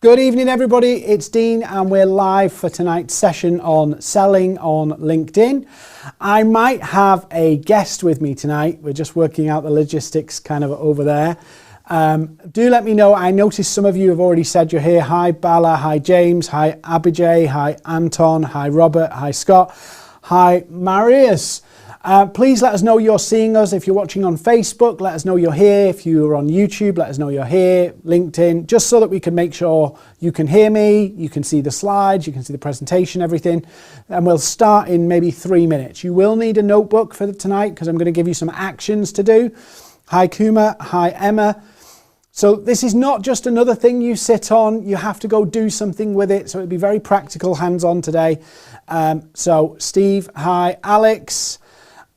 Good evening, everybody. It's Dean, and we're live for tonight's session on selling on LinkedIn. I might have a guest with me tonight. We're just working out the logistics kind of over there. Do let me know. I noticed some of you have already said you're here. Hi, Bala. Hi, James. Hi, Abijay. Hi, Anton. Hi, Robert. Hi, Scott. Hi, Marius. Please let us know you're seeing us. If you're watching on Facebook, let us know you're here. If you're on YouTube, let us know you're here. LinkedIn, just so that we can make sure you can hear me, you can see the slides, you can see the presentation, everything. And we'll start in maybe 3 minutes. You will need a notebook for tonight because I'm going to give you some actions to do. Hi, Kuma. Hi, Emma. So this is not just another thing you sit on. You have to go do something with it. So it'll be very practical, hands-on today. So Steve, hi, Alex.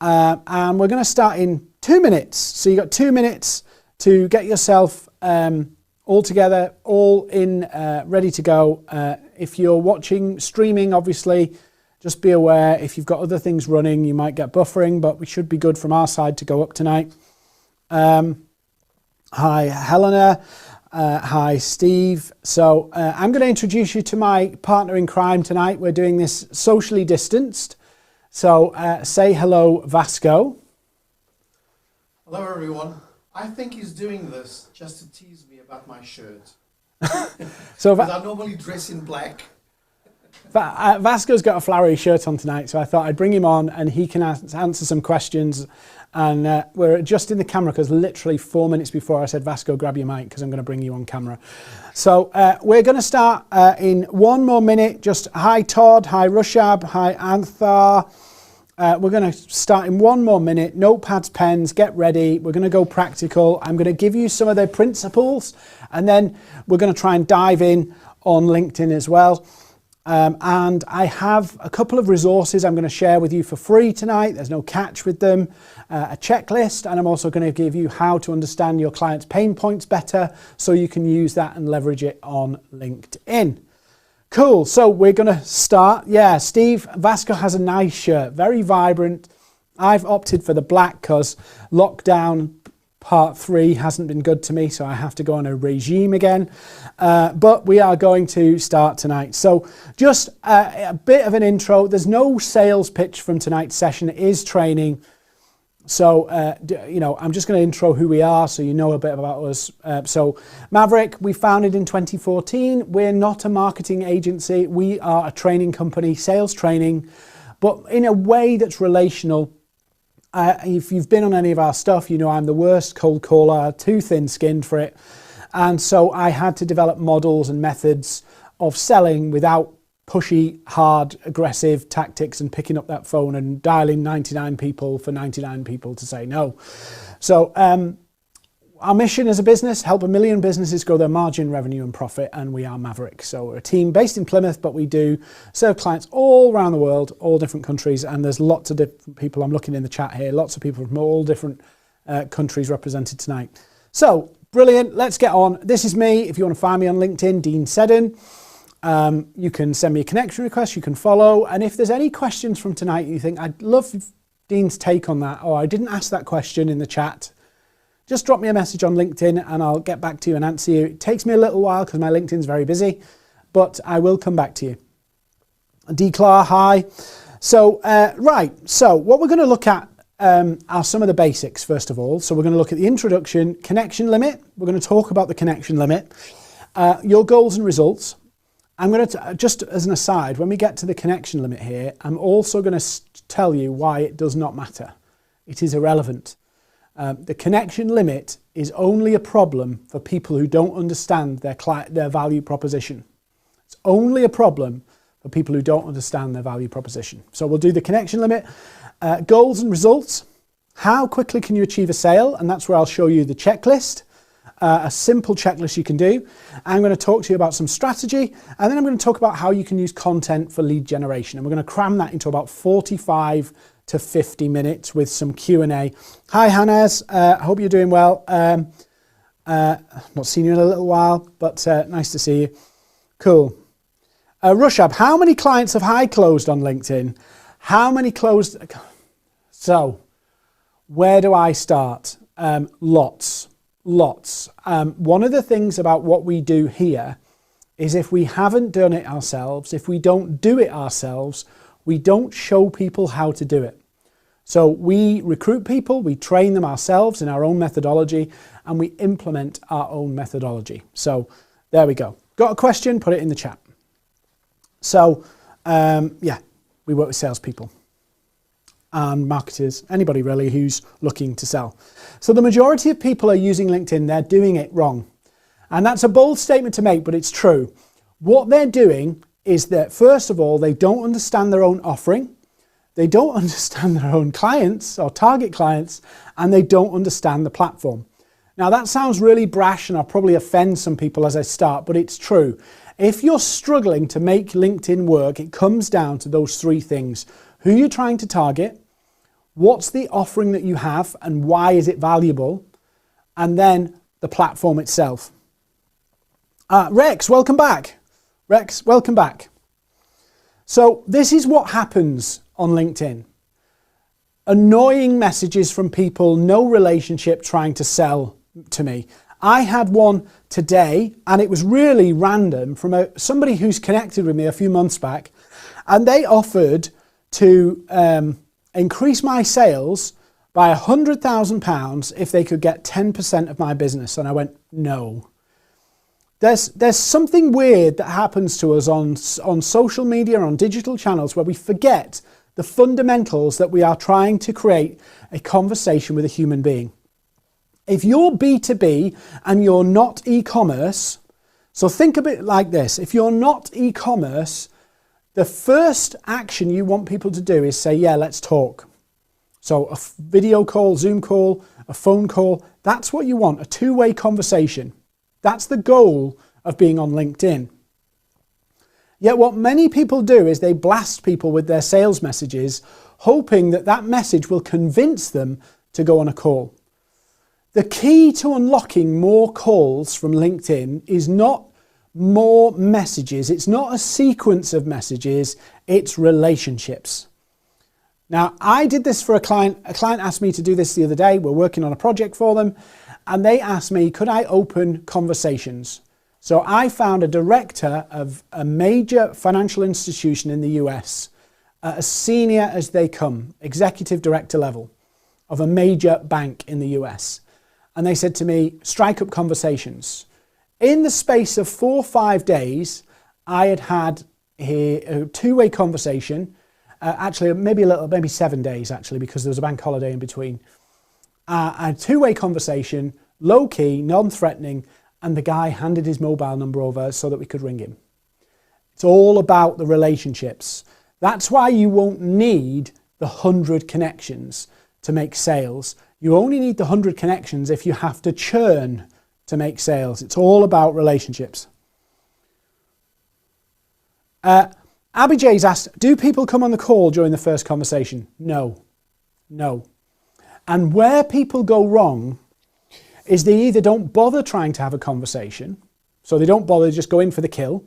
And we're going to start in 2 minutes. So you've got 2 minutes to get yourself all together, all in, ready to go. If you're watching, streaming, obviously, just be aware if you've got other things running, you might get buffering, but we should be good from our side to go up tonight. Hi, Helena. Hi, Steve. So I'm going to introduce you to my partner in crime tonight. We're doing this socially distanced. So say hello, Vasco. Hello, everyone. I think he's doing this just to tease me about my shirt. So because I normally dress in black. Vasco's got a flowery shirt on tonight, so I thought I'd bring him on and he can answer some questions. And we're adjusting the camera because literally 4 minutes before I said, Vasco, grab your mic because I'm going to bring you on camera. So we're going to start in 1 more minute. Just hi, Todd. Hi, Rushab. Hi, Anthar. We're going to start in 1 more minute. Notepads, pens, get ready. We're going to go practical. I'm going to give you some of the principles and then we're going to try and dive in on LinkedIn as well. And I have a couple of resources I'm going to share with you for free tonight. There's no catch with them. A checklist, and I'm also going to give you how to understand your client's pain points better so you can use that and leverage it on LinkedIn. Cool, so we're going to start. Yeah, Steve, Vasco has a nice shirt, very vibrant. I've opted for the black because lockdown part 3 hasn't been good to me, so I have to go on a regime again. But we are going to start tonight. So just a bit of an intro. There's no sales pitch from tonight's session. It is training. So, I'm just going to intro who we are so you know a bit about us. So MAVERRIK, we founded in 2014. We're not a marketing agency. We are a training company, sales training, but in a way that's relational. If you've been on any of our stuff, you know I'm the worst cold caller, too thin-skinned for it. And so I had to develop models and methods of selling without pushy, hard, aggressive tactics and picking up that phone and dialing 99 people for 99 people to say no. So our mission as a business, help 1 million businesses grow their margin, revenue and profit, and we are MAVERRIK. So we're a team based in Plymouth, but we do serve clients all around the world, all different countries, and there's lots of different people. I'm looking in the chat here, lots of people from all different countries represented tonight. So brilliant, let's get on. This is me. If you want to find me on LinkedIn, Dean Seddon. You can send me a connection request, you can follow, and if there's any questions from tonight you think, I'd love Dean's take on that, or I didn't ask that question in the chat, just drop me a message on LinkedIn and I'll get back to you and answer you. It takes me a little while because my LinkedIn's very busy, but I will come back to you. Declar, hi. So, right, so what we're going to look at are some of the basics first of all. So we're going to look at the introduction, connection limit. We're going to talk about the connection limit, your goals and results. I'm going to, just as an aside, when we get to the connection limit here, I'm also going to tell you why it does not matter. It is irrelevant. The connection limit is only a problem for people who don't understand their value proposition. It's only a problem for people who don't understand their value proposition. So we'll do the connection limit, goals and results. How quickly can you achieve a sale? And that's where I'll show you the checklist. A simple checklist you can do. I'm going to talk to you about some strategy, and then I'm going to talk about how you can use content for lead generation. And we're going to cram that into about 45 to 50 minutes with some Q&A. Hi, Hannes. I hope you're doing well. Not seen you in a little while, but nice to see you. Cool. Rushab, how many clients have I closed on LinkedIn? How many closed? So, where do I start? Lots. One of the things about what we do here is if we haven't done it ourselves, if we don't do it ourselves, we don't show people how to do it. So we recruit people, we train them ourselves in our own methodology, and we implement our own methodology. So there we go. Got a question? Put it in the chat. So yeah, we work with salespeople and marketers, anybody really who's looking to sell. So the majority of people are using LinkedIn, they're doing it wrong. And that's a bold statement to make, but it's true. What they're doing is that, first of all, they don't understand their own offering, they don't understand their own clients or target clients, and they don't understand the platform. Now that sounds really brash and I'll probably offend some people as I start, but it's true. If you're struggling to make LinkedIn work, it comes down to those three things. Who you're trying to target, what's the offering that you have and why is it valuable, and then the platform itself. Rex, welcome back. Rex, welcome back. So this is what happens on LinkedIn. Annoying messages from people, no relationship, trying to sell to me. I had one today and it was really random from somebody who's connected with me a few months back, and they offered to increase my sales by £100,000 if they could get 10% of my business. And I went, no. There's something weird that happens to us on social media, on digital channels, where we forget the fundamentals that we are trying to create a conversation with a human being. If you're B2B and you're not e-commerce, so think of it like this. If you're not e-commerce, the first action you want people to do is say, yeah, let's talk. So a video call, Zoom call, a phone call, that's what you want, a two-way conversation. That's the goal of being on LinkedIn. Yet what many people do is they blast people with their sales messages, hoping that that message will convince them to go on a call. The key to unlocking more calls from LinkedIn is not more messages. It's not a sequence of messages, it's relationships. Now, I did this for a client. A client asked me to do this the other day. We're working on a project for them. And they asked me, could I open conversations? So I found a director of a major financial institution in the US, as senior as they come, executive director level of a major bank in the US. And they said to me, strike up conversations. In the space of 4 or 5 days, I had a two-way conversation, actually maybe 7 days actually, because there was a bank holiday in between. A two-way conversation, low-key, non-threatening, and the guy handed his mobile number over so that we could ring him. It's all about the relationships. That's why you won't need the 100 connections to make sales. You only need the 100 connections if you have to churn to make sales. It's all about relationships. Abby J's asked, do people come on the call during the first conversation? No. No. And where people go wrong is they either don't bother trying to have a conversation, so they don't bother, just go in for the kill,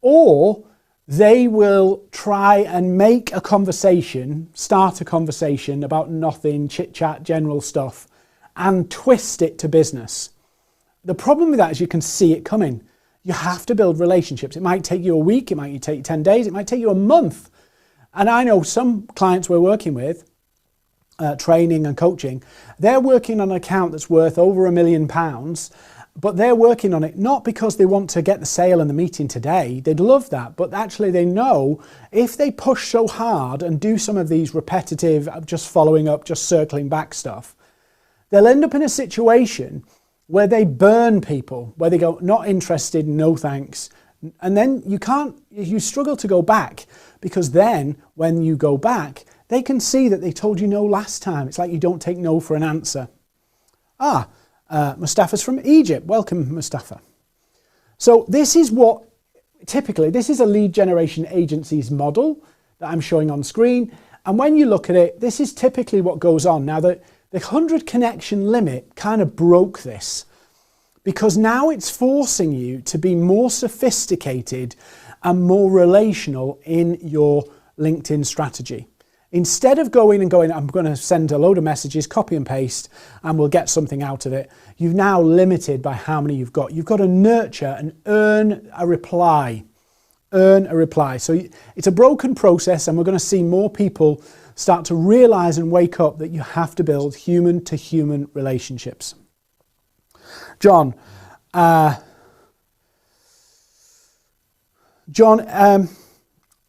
or they will try and make a conversation, start a conversation about nothing, chit-chat, general stuff, and twist it to business. The problem with that is you can see it coming. You have to build relationships. It might take you a week, it might take you 10 days, it might take you a month. And I know some clients we're working with, training and coaching, they're working on an account that's worth over £1 million, but they're working on it not because they want to get the sale and the meeting today. They'd love that, but actually they know if they push so hard and do some of these repetitive, just following up, just circling back stuff, they'll end up in a situation where they burn people, where they go, not interested, no thanks. And then you struggle to go back, because then when you go back, they can see that they told you no last time. It's like you don't take no for an answer. Mustafa's from Egypt. Welcome, Mustafa. So this is what, typically, this is a lead generation agency's model that I'm showing on screen. And when you look at it, this is typically what goes on. Now, the 100 connection limit kind of broke this, because now it's forcing you to be more sophisticated and more relational in your LinkedIn strategy. Instead of going, I'm going to send a load of messages, copy and paste, and we'll get something out of it, you've now limited by how many you've got. You've got to nurture and earn a reply. Earn a reply. So it's a broken process, and we're going to see more people start to realize and wake up that you have to build human-to-human relationships. John,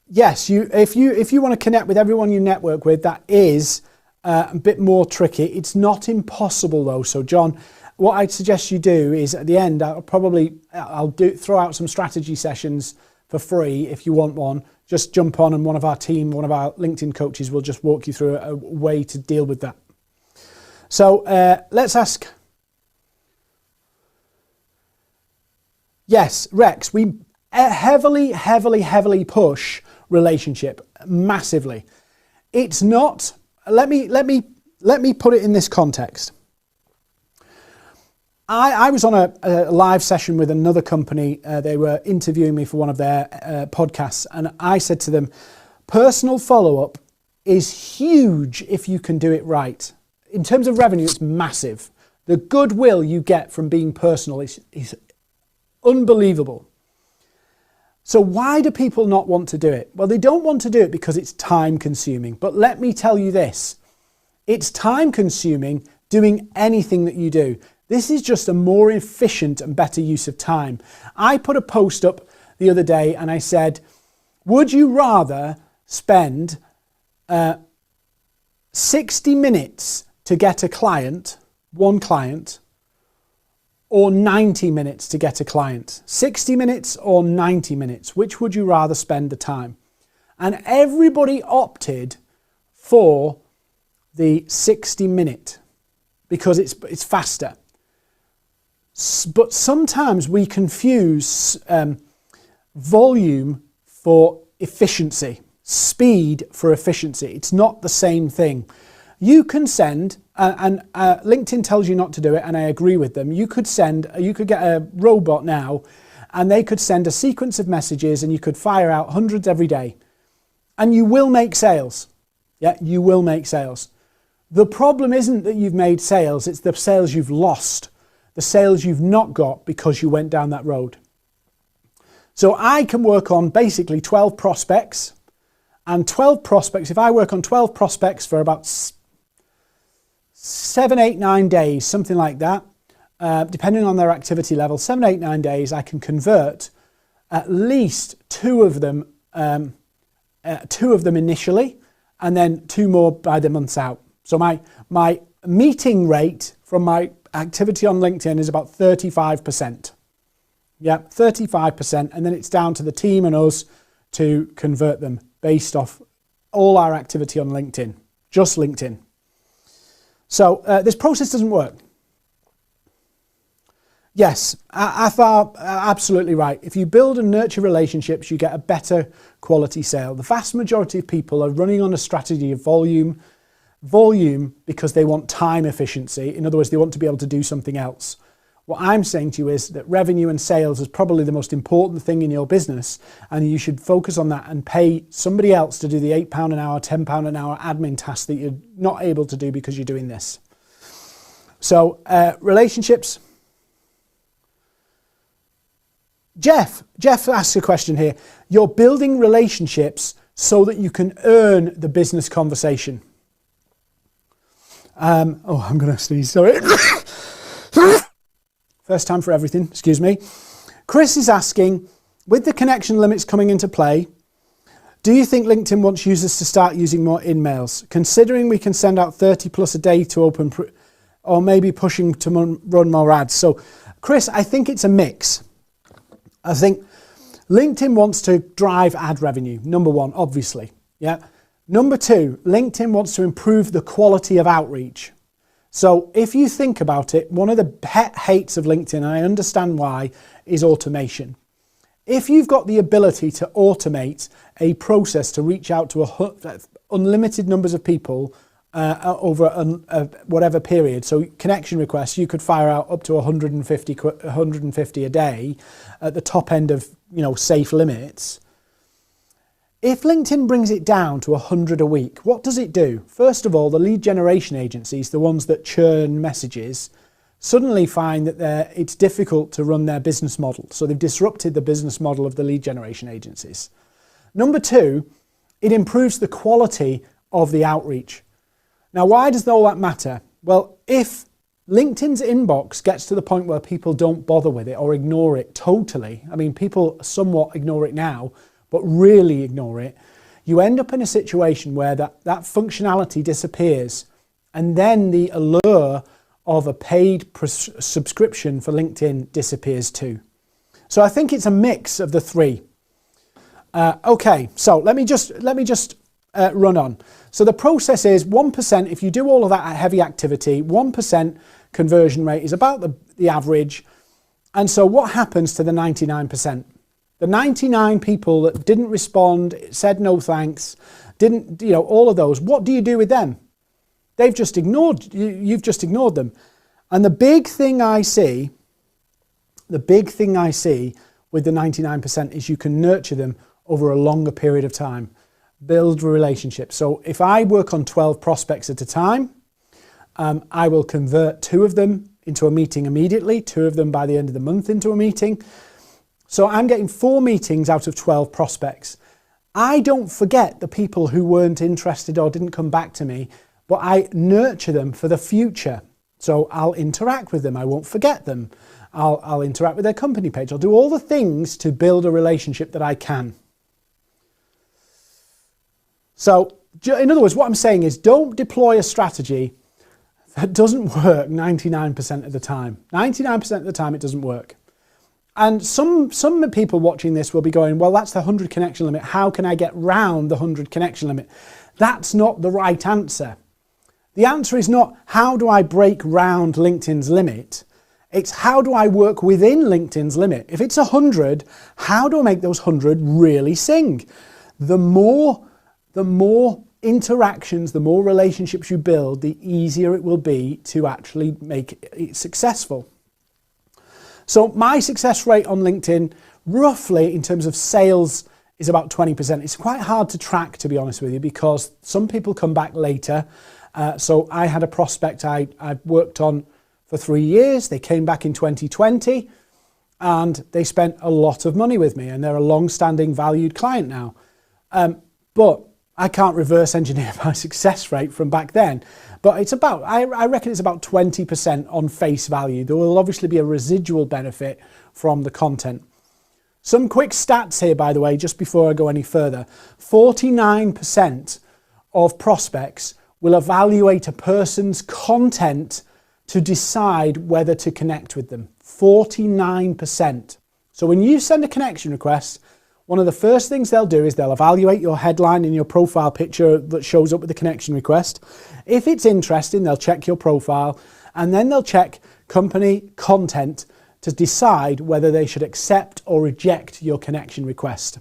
yes, if you want to connect with everyone you network with, that is a bit more tricky. It's not impossible though. So John, what I'd suggest you do is at the end, I'll throw out some strategy sessions for free if you want one. Just jump on and one of our LinkedIn coaches will just walk you through a way to deal with that. So let's ask. Yes, Rex, we heavily push relationship massively. It's not, let me put it in this context. I was on a live session with another company. They were interviewing me for one of their podcasts, and I said to them, personal follow-up is huge if you can do it right. In terms of revenue, it's massive. The goodwill you get from being personal is unbelievable. So why do people not want to do it? Well, they don't want to do it because it's time consuming. But let me tell you this, it's time consuming doing anything that you do. This is just a more efficient and better use of time. I put a post up the other day and I said, would you rather spend 60 minutes to get a client, one client, or 90 minutes to get a client? 60 minutes or 90 minutes? Which would you rather spend the time? And everybody opted for the 60 minute because it's faster. But sometimes we confuse volume for efficiency, speed for efficiency. It's not the same thing. You can send, and LinkedIn tells you not to do it, and I agree with them. You could get a robot now, and they could send a sequence of messages, and you could fire out hundreds every day, and you will make sales. Yeah, you will make sales. The problem isn't that you've made sales, it's the sales you've lost, the sales you've not got because you went down that road. So I can work on basically 12 prospects, and 12 prospects, if I work on 12 prospects for about 7, 8, 9 days, something like that, depending on their activity level, 7, 8, 9 days, I can convert at least two of them initially, and then 2 more by the month's out. So my meeting rate from my activity on LinkedIn is about 35%. Yeah, 35%, and then it's down to the team and us to convert them based off all our activity on LinkedIn, just LinkedIn. So this process doesn't work. Yes, Athar, absolutely right. If you build and nurture relationships, you get a better quality sale. The vast majority of people are running on a strategy of volume because they want time efficiency. In other words, they want to be able to do something else. What I'm saying to you is that revenue and sales is probably the most important thing in your business, and you should focus on that and pay somebody else to do the £8 an hour, £10 an hour admin task that you're not able to do because you're doing this. So relationships. Jeff asks a question here. You're building relationships so that you can earn the business conversation. I'm going to sneeze, sorry. First time for everything, excuse me. Chris is asking, with the connection limits coming into play, do you think LinkedIn wants users to start using more in-mails? Considering we can send out 30 plus a day to open, or maybe pushing to run more ads. So Chris, I think it's a mix. I think LinkedIn wants to drive ad revenue, number one, obviously. Yeah. Number two, LinkedIn wants to improve the quality of outreach. So if you think about it, one of the pet hates of LinkedIn, and I understand why, is automation. If you've got the ability to automate a process to reach out to unlimited numbers of people over whatever period, so connection requests, you could fire out up to 150 a day at the top end of safe limits. If LinkedIn brings it down to 100 a week, what does it do? First of all, the lead generation agencies, the ones that churn messages, suddenly find that it's difficult to run their business model. So they've disrupted the business model of the lead generation agencies. Number two, it improves the quality of the outreach. Now, why does all that matter? Well, if LinkedIn's inbox gets to the point where people don't bother with it or ignore it totally, I mean, people somewhat ignore it now, but really ignore it, you end up in a situation where that functionality disappears, and then the allure of a paid subscription for LinkedIn disappears too. So I think it's a mix of the three. Okay, so let me just run on. So the process is 1%, if you do all of that heavy activity, 1% conversion rate is about the average. And so what happens to the 99%? The 99 people that didn't respond, said no thanks, didn't, all of those, what do you do with them? They've just ignored, you've just ignored them. And the big thing I see with the 99% is you can nurture them over a longer period of time, build relationships. So if I work on 12 prospects at a time, I will convert 2 of them into a meeting immediately, 2 of them by the end of the month into a meeting. So I'm getting 4 meetings out of 12 prospects. I don't forget the people who weren't interested or didn't come back to me, but I nurture them for the future. So I'll interact with them. I won't forget them. I'll interact with their company page. I'll do all the things to build a relationship that I can. So in other words, what I'm saying is don't deploy a strategy that doesn't work 99% of the time. 99% of the time it doesn't work. And some people watching this will be going, well, that's the 100 connection limit. How can I get round the 100 connection limit? That's not the right answer. The answer is not how do I break round LinkedIn's limit? It's how do I work within LinkedIn's limit? If it's 100, how do I make those 100 really sing? The more interactions, the more relationships you build, the easier it will be to actually make it successful. So my success rate on LinkedIn, roughly in terms of sales, is about 20%. It's quite hard to track, to be honest with you, because some people come back later. So I had a prospect I worked on for 3 years. They came back in 2020 and they spent a lot of money with me, and they're a long-standing valued client now. But I can't reverse engineer my success rate from back then. But it's about, I reckon it's about 20% on face value. There will obviously be a residual benefit from the content. Some quick stats here, by the way, just before I go any further. 49% of prospects will evaluate a person's content to decide whether to connect with them. 49%. So when you send a connection request, one of the first things they'll do is they'll evaluate your headline and your profile picture that shows up with the connection request. If it's interesting, they'll check your profile, and then they'll check company content to decide whether they should accept or reject your connection request.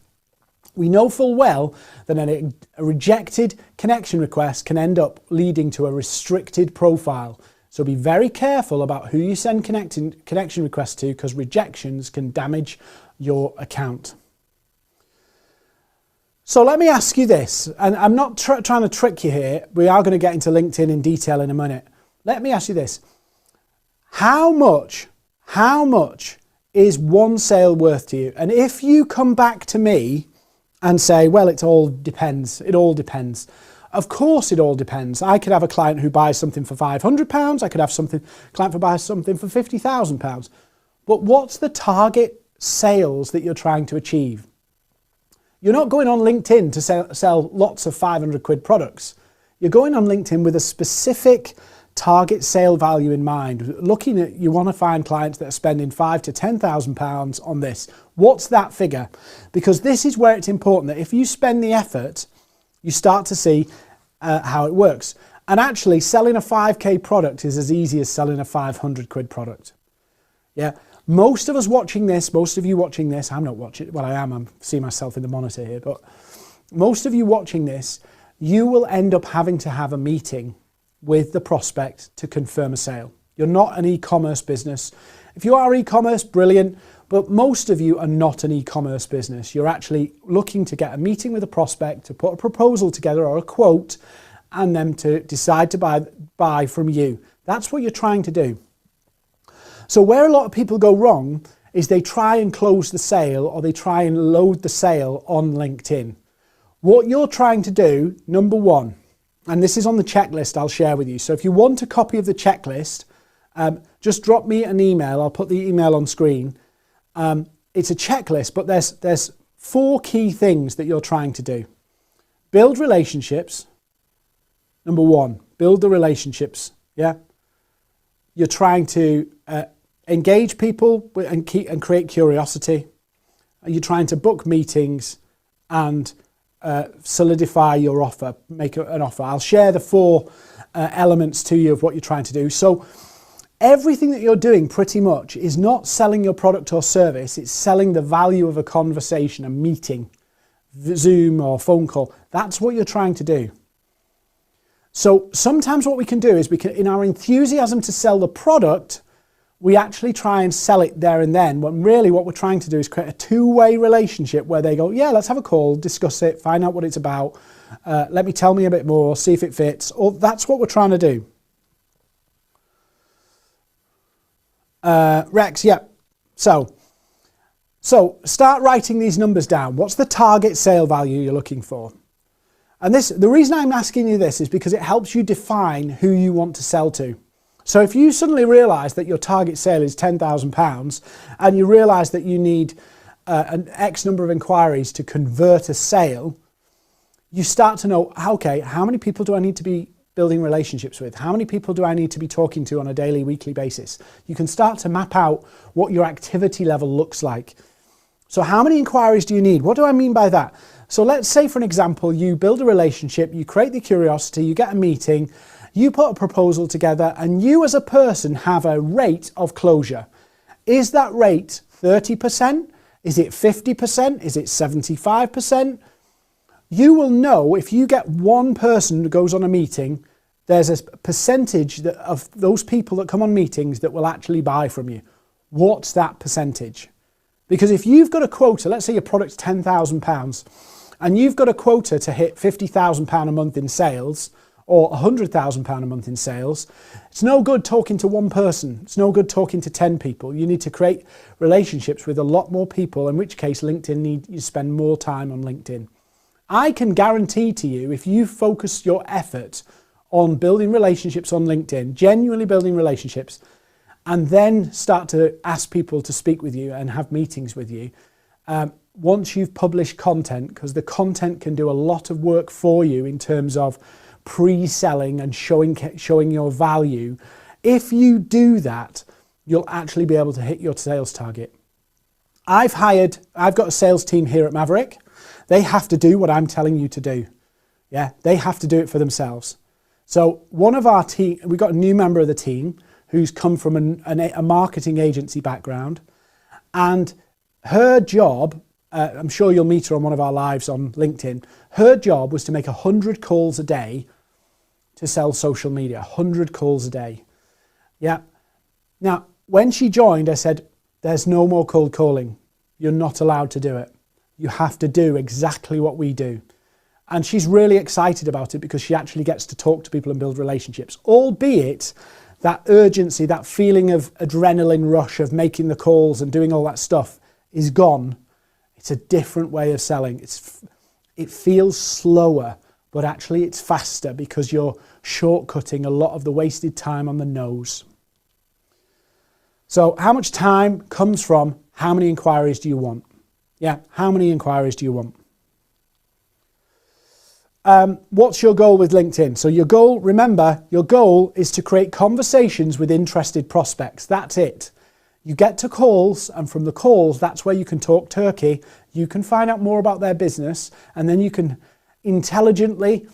We know full well that a rejected connection request can end up leading to a restricted profile. So be very careful about who you send connection requests to, because rejections can damage your account. So let me ask you this, and I'm not trying to trick you here. We are going to get into LinkedIn in detail in a minute. Let me ask you this. How much is one sale worth to you? And if you come back to me and say, well, it all depends. Of course it all depends. I could have a client who buys something for £500. I could have a client who buys something for £50,000. But what's the target sales that you're trying to achieve? You're not going on LinkedIn to sell lots of 500 quid products. You're going on LinkedIn with a specific target sale value in mind. You want to find clients that are spending £5,000 to £10,000 on this. What's that figure? Because this is where it's important that if you spend the effort, you start to see how it works. And actually, selling a 5k product is as easy as selling a 500 quid product. Yeah. Most of you watching this, I'm not watching, well, I am, I'm seeing myself in the monitor here, but most of you watching this, you will end up having to have a meeting with the prospect to confirm a sale. You're not an e-commerce business. If you are e-commerce, brilliant, But most of you are not an e-commerce business. You're actually looking to get a meeting with a prospect, to put a proposal together or a quote, and them to decide to buy from you. That's what you're trying to do. So where a lot of people go wrong is they try and close the sale, or they try and load the sale on LinkedIn. What you're trying to do, number one, and this is on the checklist I'll share with you. So if you want a copy of the checklist, just drop me an email. I'll put the email on screen. It's a checklist, but there's 4 key things that you're trying to do. Build relationships. Number 1, build the relationships. Yeah. You're trying to engage people and create curiosity. You're trying to book meetings and solidify your offer, make an offer. I'll share the 4 elements to you of what you're trying to do. So everything that you're doing pretty much is not selling your product or service, it's selling the value of a conversation, a meeting, Zoom or phone call. That's what you're trying to do. So sometimes what we can do is in our enthusiasm to sell the product, we actually try and sell it there and then, when really what we're trying to do is create a 2-way relationship where they go, yeah, let's have a call, discuss it, find out what it's about, tell me a bit more, see if it fits. Or that's what we're trying to do. Rex, yeah. So start writing these numbers down. What's the target sale value you're looking for? And the reason I'm asking you this is because it helps you define who you want to sell to. So if you suddenly realise that your target sale is £10,000 and you realise that you need an X number of inquiries to convert a sale, you start to know, okay, how many people do I need to be building relationships with? How many people do I need to be talking to on a daily, weekly basis? You can start to map out what your activity level looks like. So how many inquiries do you need? What do I mean by that? So let's say, for an example, you build a relationship, you create the curiosity, you get a meeting, you put a proposal together, and you as a person have a rate of closure. Is that rate 30%? Is it 50%? Is it 75%? You will know if you get one person who goes on a meeting, there's a percentage of those people that come on meetings that will actually buy from you. What's that percentage? Because if you've got a quota, let's say your product's £10,000, and you've got a quota to hit £50,000 a month in sales, or £100,000 a month in sales, it's no good talking to one person. It's no good talking to 10 people. You need to create relationships with a lot more people, in which case LinkedIn needs you to spend more time on LinkedIn. I can guarantee to you, if you focus your effort on building relationships on LinkedIn, genuinely building relationships, and then start to ask people to speak with you and have meetings with you, once you've published content, because the content can do a lot of work for you in terms of pre-selling and showing your value. If you do that, you'll actually be able to hit your sales target. I've got a sales team here at Maverick. They have to do what I'm telling you to do. Yeah, they have to do it for themselves. So one of our team, we've got a new member of the team who's come from a marketing agency background, and her job, I'm sure you'll meet her on one of our lives on LinkedIn, her job was to make 100 calls a day to sell social media, 100 calls a day. Yeah. Now, when she joined, I said, there's no more cold calling. You're not allowed to do it. You have to do exactly what we do. And she's really excited about it because she actually gets to talk to people and build relationships, albeit that urgency, that feeling of adrenaline rush of making the calls and doing all that stuff is gone. It's a different way of selling. It feels slower, but actually it's faster because you're shortcutting a lot of the wasted time on the nose. So how much time comes from how many inquiries do you want? Yeah, how many inquiries do you want? What's your goal with LinkedIn? So your goal, remember, your goal is to create conversations with interested prospects. That's it. You get to calls, and from the calls, that's where you can talk turkey. You can find out more about their business, and then you can intelligently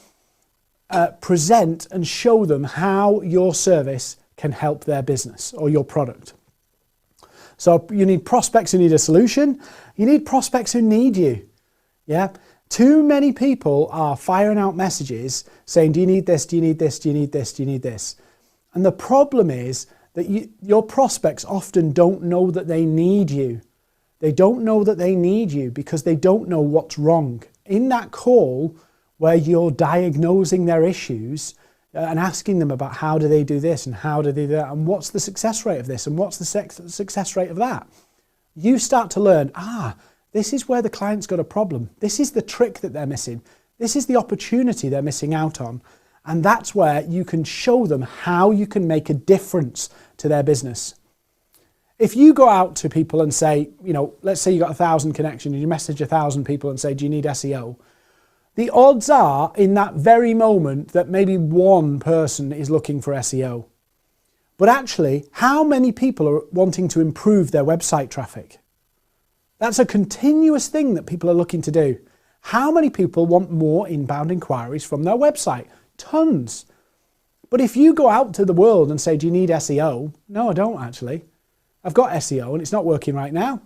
present and show them how your service can help their business or your product. So you need prospects who need a solution. You need prospects who need you. Yeah. Too many people are firing out messages saying, do you need this? Do you need this? Do you need this? Do you need this? And the problem is that your prospects often don't know that they need you. They don't know that they need you because they don't know what's wrong. In that call where you're diagnosing their issues and asking them about how do they do this and how do they do that and what's the success rate of this and what's the success rate of that, you start to learn, this is where the client's got a problem. This is the trick that they're missing. This is the opportunity they're missing out on. And that's where you can show them how you can make a difference to their business. If you go out to people and say, let's say you got 1,000 connections and you message 1,000 people and say, do you need SEO? The odds are in that very moment that maybe one person is looking for SEO. But actually, how many people are wanting to improve their website traffic? That's a continuous thing that people are looking to do. How many people want more inbound inquiries from their website? Tons. But if you go out to the world and say, do you need SEO? No, I don't actually. I've got SEO and it's not working right now.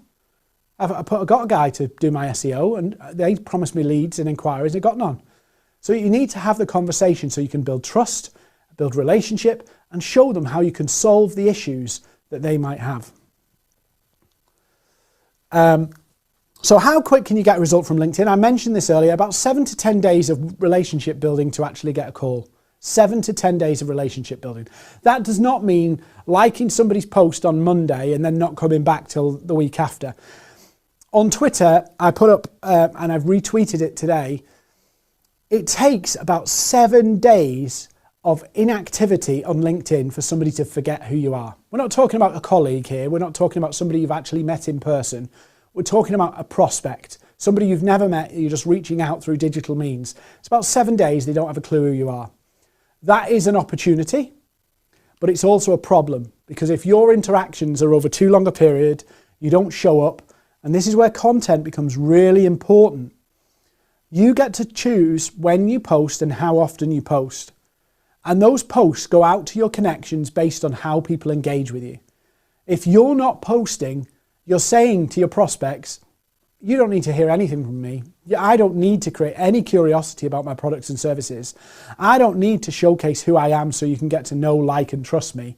I've got a guy to do my SEO and they promised me leads and inquiries and I got none. So you need to have the conversation so you can build trust, build relationship and show them how you can solve the issues that they might have. So how quick can you get a result from LinkedIn? I mentioned this earlier, about 7 to 10 days of relationship building to actually get a call. 7 to 10 days of relationship building. That does not mean liking somebody's post on Monday and then not coming back till the week after. On Twitter, I put up, and I've retweeted it today, it takes about 7 days of inactivity on LinkedIn for somebody to forget who you are. We're not talking about a colleague here. We're not talking about somebody you've actually met in person. We're talking about a prospect, somebody you've never met, you're just reaching out through digital means. It's about 7 days, they don't have a clue who you are. That is an opportunity, but it's also a problem because if your interactions are over too long a period, you don't show up, and this is where content becomes really important. You get to choose when you post and how often you post. And those posts go out to your connections based on how people engage with you. If you're not posting, you're saying to your prospects, you don't need to hear anything from me. I don't need to create any curiosity about my products and services. I don't need to showcase who I am so you can get to know, like, and trust me.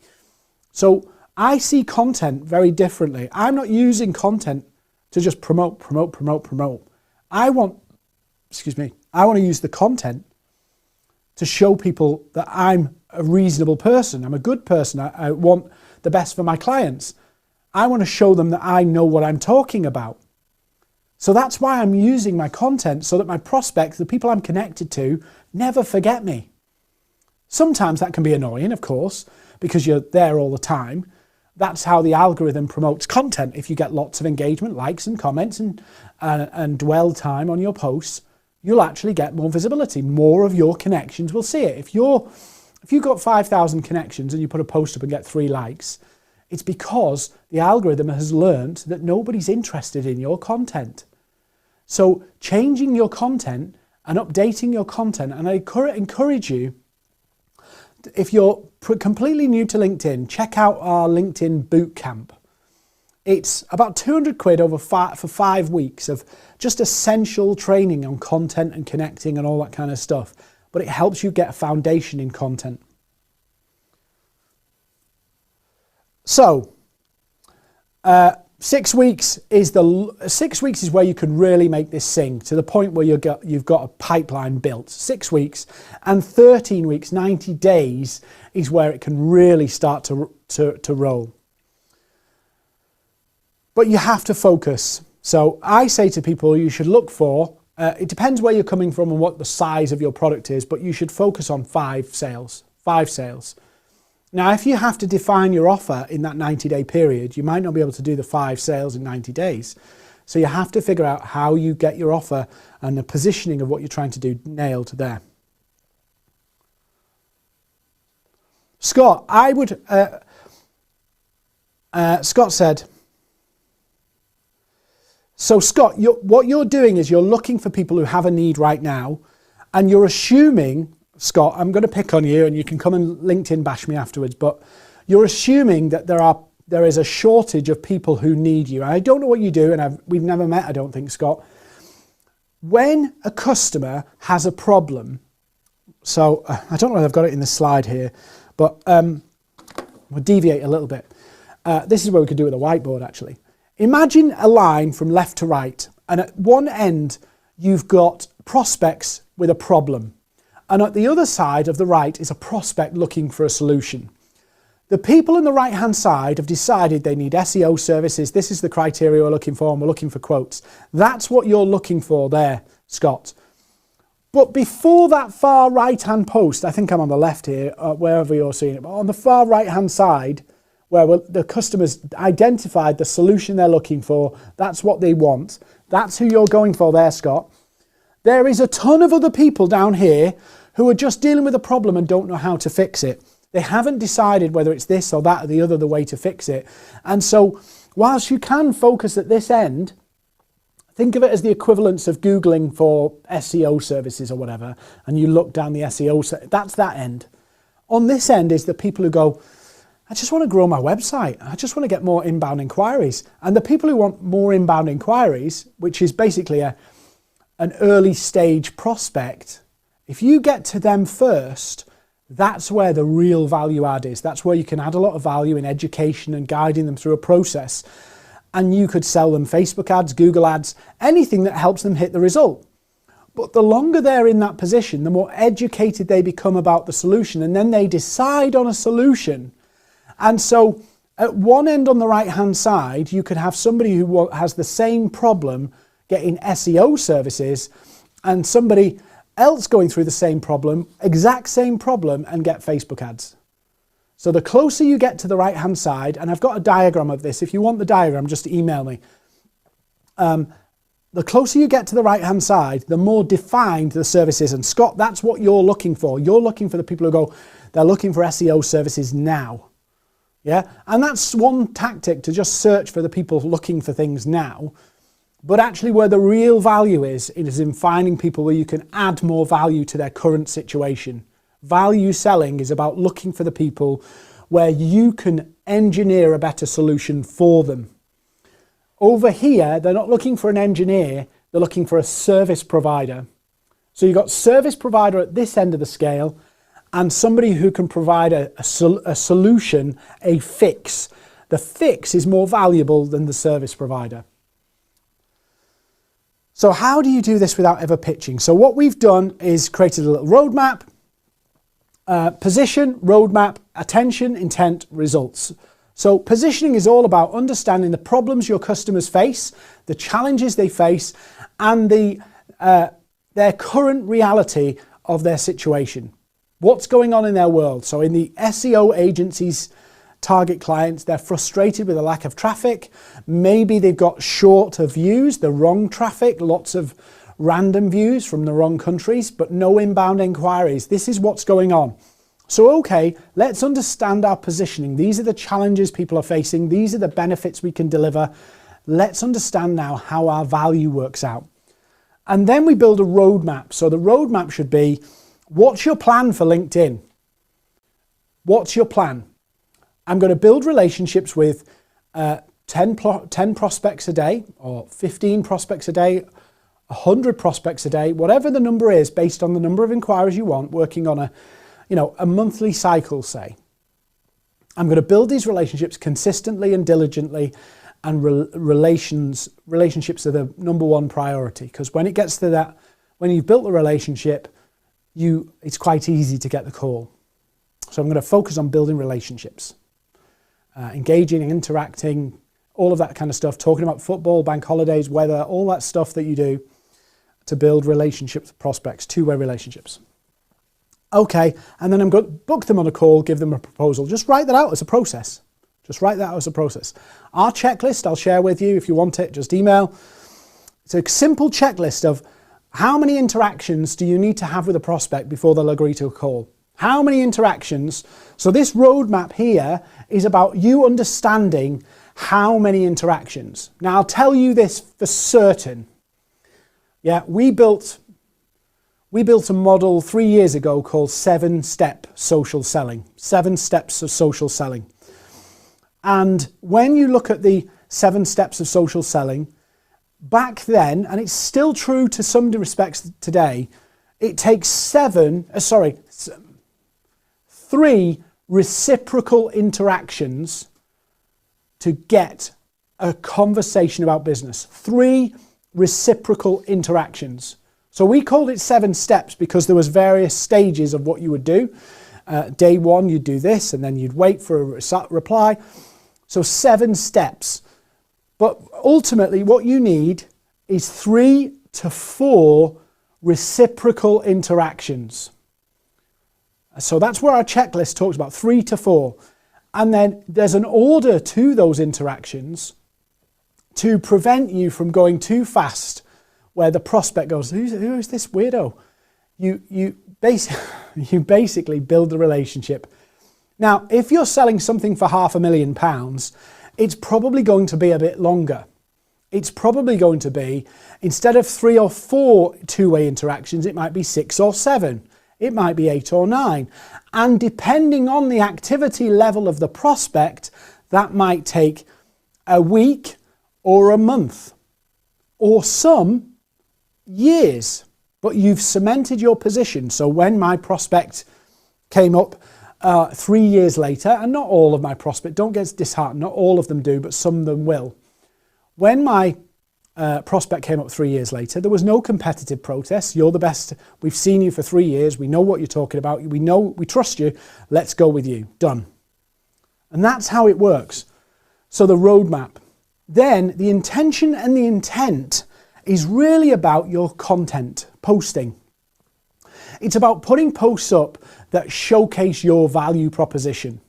So I see content very differently. I'm not using content to just promote. I want to use the content to show people that I'm a reasonable person. I'm a good person. I want the best for my clients. I want to show them that I know what I'm talking about. So that's why I'm using my content so that my prospects, the people I'm connected to, never forget me. Sometimes that can be annoying, of course, because you're there all the time. That's how the algorithm promotes content. If you get lots of engagement, likes and comments and dwell time on your posts, you'll actually get more visibility. More of your connections will see it. If you've got 5,000 connections and you put a post up and get 3 likes, it's because the algorithm has learned that nobody's interested in your content. So changing your content and updating your content, and I encourage you, if you're completely new to LinkedIn, check out our LinkedIn Bootcamp. It's about 200 quid for 5 weeks of just essential training on content and connecting and all that kind of stuff. But it helps you get a foundation in content. So, 6 weeks is where you can really make this sing to the point where you've got a pipeline built. 6 weeks, and 13 weeks, 90 days is where it can really start to roll. But you have to focus. So I say to people, you should look for. It depends where you're coming from and what the size of your product is, but you should focus on 5 sales. 5 sales. Now, if you have to define your offer in that 90-day period, you might not be able to do the 5 sales in 90 days. So you have to figure out how you get your offer and the positioning of what you're trying to do nailed there. Scott, Scott said, so Scott, what you're doing is you're looking for people who have a need right now, and you're assuming, Scott, I'm going to pick on you and you can come and LinkedIn bash me afterwards, but you're assuming that there is a shortage of people who need you. And I don't know what you do, and we've never met, I don't think, Scott. When a customer has a problem, so I don't know if I've got it in the slide here, but we'll deviate a little bit. This is where we could do it with a whiteboard, actually. Imagine a line from left to right, and at one end you've got prospects with a problem, and at the other side of the right is a prospect looking for a solution. The people on the right hand side have decided they need SEO services. This is the criteria we're looking for, and we're looking for quotes. That's what you're looking for there, Scott. But before that far right hand post, I think I'm on the left here, wherever you're seeing it, but on the far right hand side, where the customers identified the solution they're looking for, that's what they want. That's who you're going for there, Scott. There is a ton of other people down here who are just dealing with a problem and don't know how to fix it. They haven't decided whether it's this or that or the other the way to fix it. And so whilst you can focus at this end, think of it as the equivalence of Googling for SEO services or whatever, and you look down the SEO, that's that end. On this end is the people who go, I just want to grow my website. I just want to get more inbound inquiries. And the people who want more inbound inquiries, which is basically an early stage prospect, if you get to them first, that's where the real value add is. That's where you can add a lot of value in education and guiding them through a process. And you could sell them Facebook ads, Google ads, anything that helps them hit the result. But the longer they're in that position, the more educated they become about the solution, and then they decide on a solution. And so at one end on the right hand side, you could have somebody who has the same problem getting SEO services, and somebody else going through the same problem, exact same problem, and get Facebook ads. So the closer you get to the right hand side, and I've got a diagram of this, if you want the diagram, just email me. The closer you get to the right hand side, the more defined the service is. And Scott, that's what you're looking for. You're looking for the people who go, they're looking for SEO services now. Yeah, and that's one tactic, to just search for the people looking for things now. But actually where the real value is in finding people where you can add more value to their current situation. Value selling is about looking for the people where you can engineer a better solution for them. Over here, they're not looking for an engineer, they're looking for a service provider. So you've got service provider at this end of the scale, and somebody who can provide a solution, a fix. The fix is more valuable than the service provider. So how do you do this without ever pitching? So what we've done is created a little roadmap, position, roadmap, attention, intent, results. So positioning is all about understanding the problems your customers face, the challenges they face, and their current reality of their situation. What's going on in their world? So in the SEO agencies' target clients, they're frustrated with a lack of traffic. Maybe they've got shorter views, the wrong traffic, lots of random views from the wrong countries, but no inbound inquiries. This is what's going on. So, okay, let's understand our positioning. These are the challenges people are facing. These are the benefits we can deliver. Let's understand now how our value works out. And then we build a roadmap. So the roadmap should be, what's your plan for LinkedIn? What's your plan? I'm going to build relationships with 10 prospects a day, or 15 prospects a day, 100 prospects a day, whatever the number is, based on the number of inquiries you want, working on a monthly cycle, say. I'm going to build these relationships consistently and diligently, and relationships are the number one priority, because when it gets to that, when you've built the relationship, it's quite easy to get the call. So I'm going to focus on building relationships, engaging and interacting, all of that kind of stuff, talking about football, bank holidays, weather, all that stuff that you do to build relationships with prospects, two-way relationships. Okay, and then I'm going to book them on a call, give them a proposal. Just write that out as a process. Just write that out as a process. Our checklist, I'll share with you if you want it, just email. It's a simple checklist of how many interactions do you need to have with a prospect before they'll agree to a call. How many interactions? So this roadmap here is about you understanding how many interactions. Now I'll tell you this for certain. Yeah, we built a model 3 years ago called 7-step social selling. 7 steps of social selling. And when you look at the 7 steps of social selling, back then, and it's still true to some respects today, it takes 3 reciprocal interactions to get a conversation about business. 3 reciprocal interactions. So we called it 7 steps because there was various stages of what you would do. Day 1, you'd do this, and then you'd wait for a reply. So 7 steps. But ultimately, what you need is 3 to 4 reciprocal interactions. So that's where our checklist talks about 3 to 4. And then there's an order to those interactions to prevent you from going too fast, where the prospect goes, who is this weirdo? You basically build the relationship. Now, if you're selling something for £500,000, it's probably going to be a bit longer. It's probably going to be, instead of 3 or 4 two-way interactions, it might be 6 or 7. It might be 8 or 9. And depending on the activity level of the prospect, that might take a week or a month, or some years. But you've cemented your position. So when my prospect came up 3 years later, and not all of my prospects, don't get disheartened, not all of them do, but some of them will. When my prospect came up 3 years later, there was no competitive process. You're the best. We've seen you for 3 years. We know what you're talking about. We trust you. Let's go with you. Done. And that's how it works. So the roadmap. Then the intention and the intent is really about your content posting. It's about putting posts up that showcase your value proposition.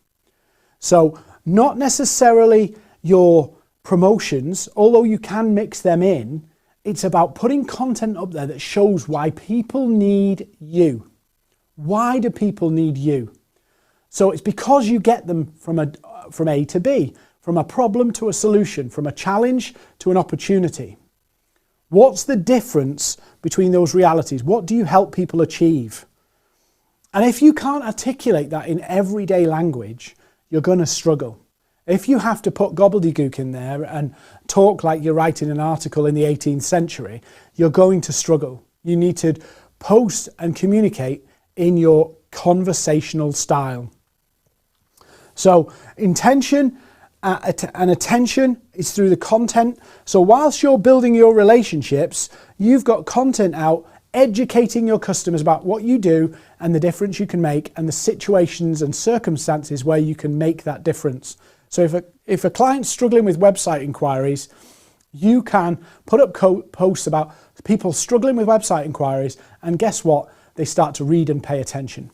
So not necessarily your promotions, although you can mix them in. It's about putting content up there that shows why people need you. Why do people need you? So it's because you get them from A to B, from a problem to a solution, from a challenge to an opportunity. What's the difference between those realities? What do you help people achieve? And if you can't articulate that in everyday language, you're going to struggle. If you have to put gobbledygook in there and talk like you're writing an article in the 18th century, you're going to struggle. You need to post and communicate in your conversational style. So intention and attention is through the content. So whilst you're building your relationships, you've got content out educating your customers about what you do and the difference you can make and the situations and circumstances where you can make that difference. So if a client's struggling with website inquiries, you can put up posts about people struggling with website inquiries, and guess what? They start to read and pay attention.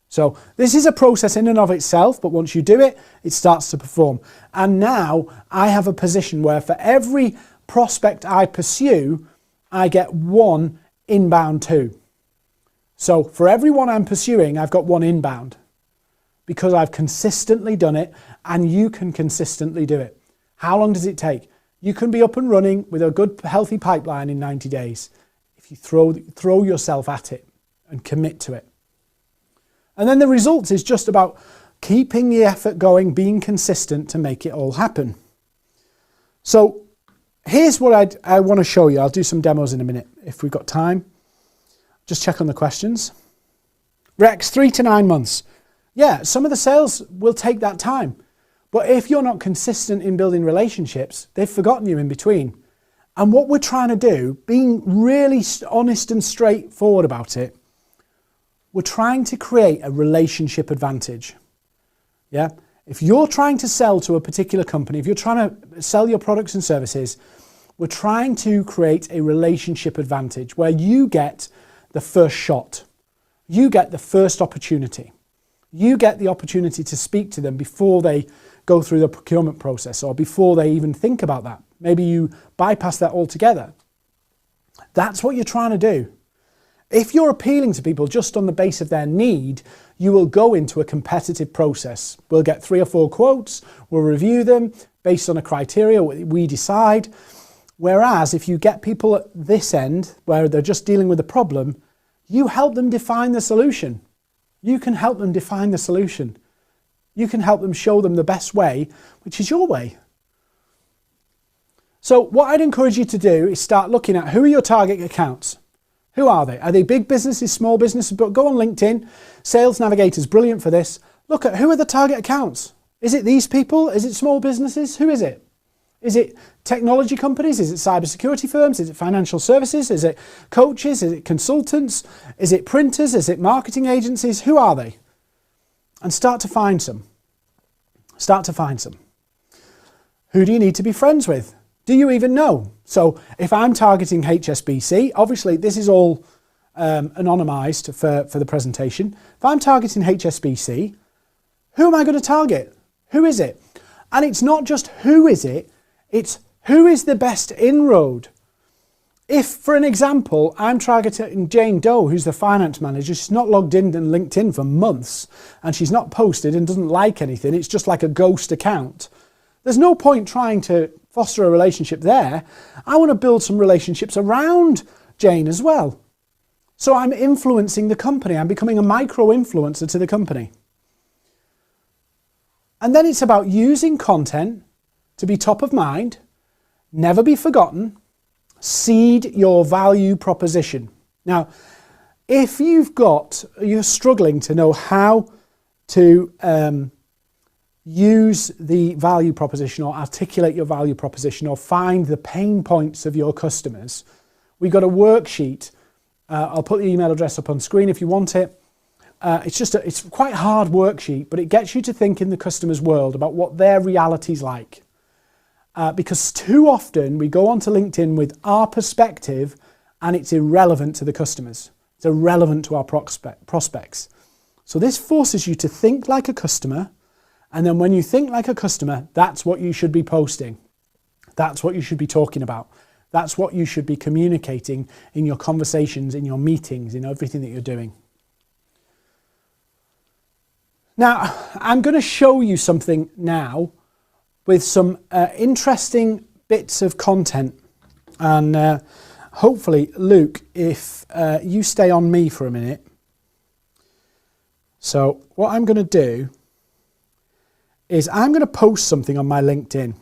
So this is a process in and of itself, but once you do it, it starts to perform. And now I have a position where for every prospect I pursue, I get 1 inbound too. So for everyone I'm pursuing, I've got 1 inbound because I've consistently done it, and you can consistently do it. How long does it take? You can be up and running with a good, healthy pipeline in 90 days if you throw yourself at it and commit to it. And then the results is just about keeping the effort going, being consistent to make it all happen. So here's what I want to show you. I'll do some demos in a minute if we've got time. Just check on the questions. Rex, 3 to 9 months. Yeah, some of the sales will take that time. But if you're not consistent in building relationships, they've forgotten you in between. And what we're trying to do, being really honest and straightforward about it, we're trying to create a relationship advantage. Yeah? If you're trying to sell to a particular company, if you're trying to sell your products and services, we're trying to create a relationship advantage where you get the first shot. You get the first opportunity. You get the opportunity to speak to them before they go through the procurement process or before they even think about that. Maybe you bypass that altogether. That's what you're trying to do. If you're appealing to people just on the base of their need, you will go into a competitive process. We'll get 3 or 4 quotes, we'll review them based on a criteria we decide. Whereas if you get people at this end, where they're just dealing with a problem, you help them define the solution. You can help them define the solution. You can help them show them the best way, which is your way. So what I'd encourage you to do is start looking at who are your target accounts. Who are they? Are they big businesses, small businesses? But go on LinkedIn. Sales Navigator's brilliant for this. Look at who are the target accounts. Is it these people? Is it small businesses? Who is it? Is it technology companies? Is it cybersecurity firms? Is it financial services? Is it coaches? Is it consultants? Is it printers? Is it marketing agencies? Who are they? And start to find some. Start to find some. Who do you need to be friends with? Do you even know? So if I'm targeting HSBC, obviously this is all anonymized for the presentation. If I'm targeting HSBC, who am I going to target? Who is it? And it's not just who is it, it's who is the best inroad. If, for an example, I'm targeting Jane Doe, who's the finance manager, she's not logged in on LinkedIn for months, and she's not posted and doesn't like anything, it's just like a ghost account. There's no point trying to foster a relationship there. I want to build some relationships around Jane as well. So I'm influencing the company. I'm becoming a micro-influencer to the company. And then it's about using content to be top of mind, never be forgotten, seed your value proposition. Now, if you're struggling to know how to use the value proposition or articulate your value proposition or find the pain points of your customers, we've got a worksheet. I'll put the email address up on screen if you want it. It's quite a hard worksheet, but it gets you to think in the customer's world about what their reality's like. Because too often we go onto LinkedIn with our perspective and it's irrelevant to the customers. It's irrelevant to our prospects. So this forces you to think like a customer, and then when you think like a customer, that's what you should be posting. That's what you should be talking about. That's what you should be communicating in your conversations, in your meetings, in everything that you're doing. Now, I'm going to show you something now with some interesting bits of content. And hopefully, Luke, if you stay on me for a minute. So what I'm going to do is I'm going to post something on my LinkedIn.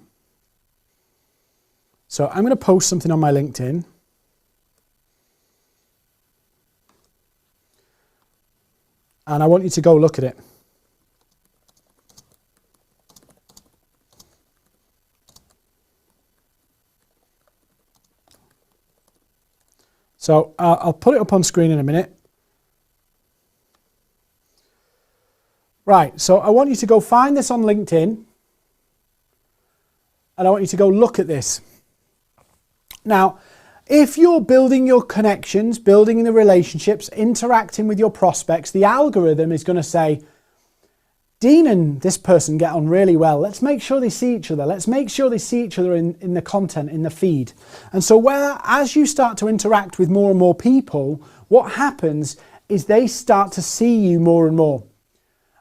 So I'm going to post something on my LinkedIn. And I want you to go look at it. So I'll put it up on screen in a minute. Right, so I want you to go find this on LinkedIn. And I want you to go look at this. Now, if you're building your connections, building the relationships, interacting with your prospects, the algorithm is going to say, Dean and this person get on really well. Let's make sure they see each other. Let's make sure they see each other in the content, in the feed. And so as you start to interact with more and more people, what happens is they start to see you more and more.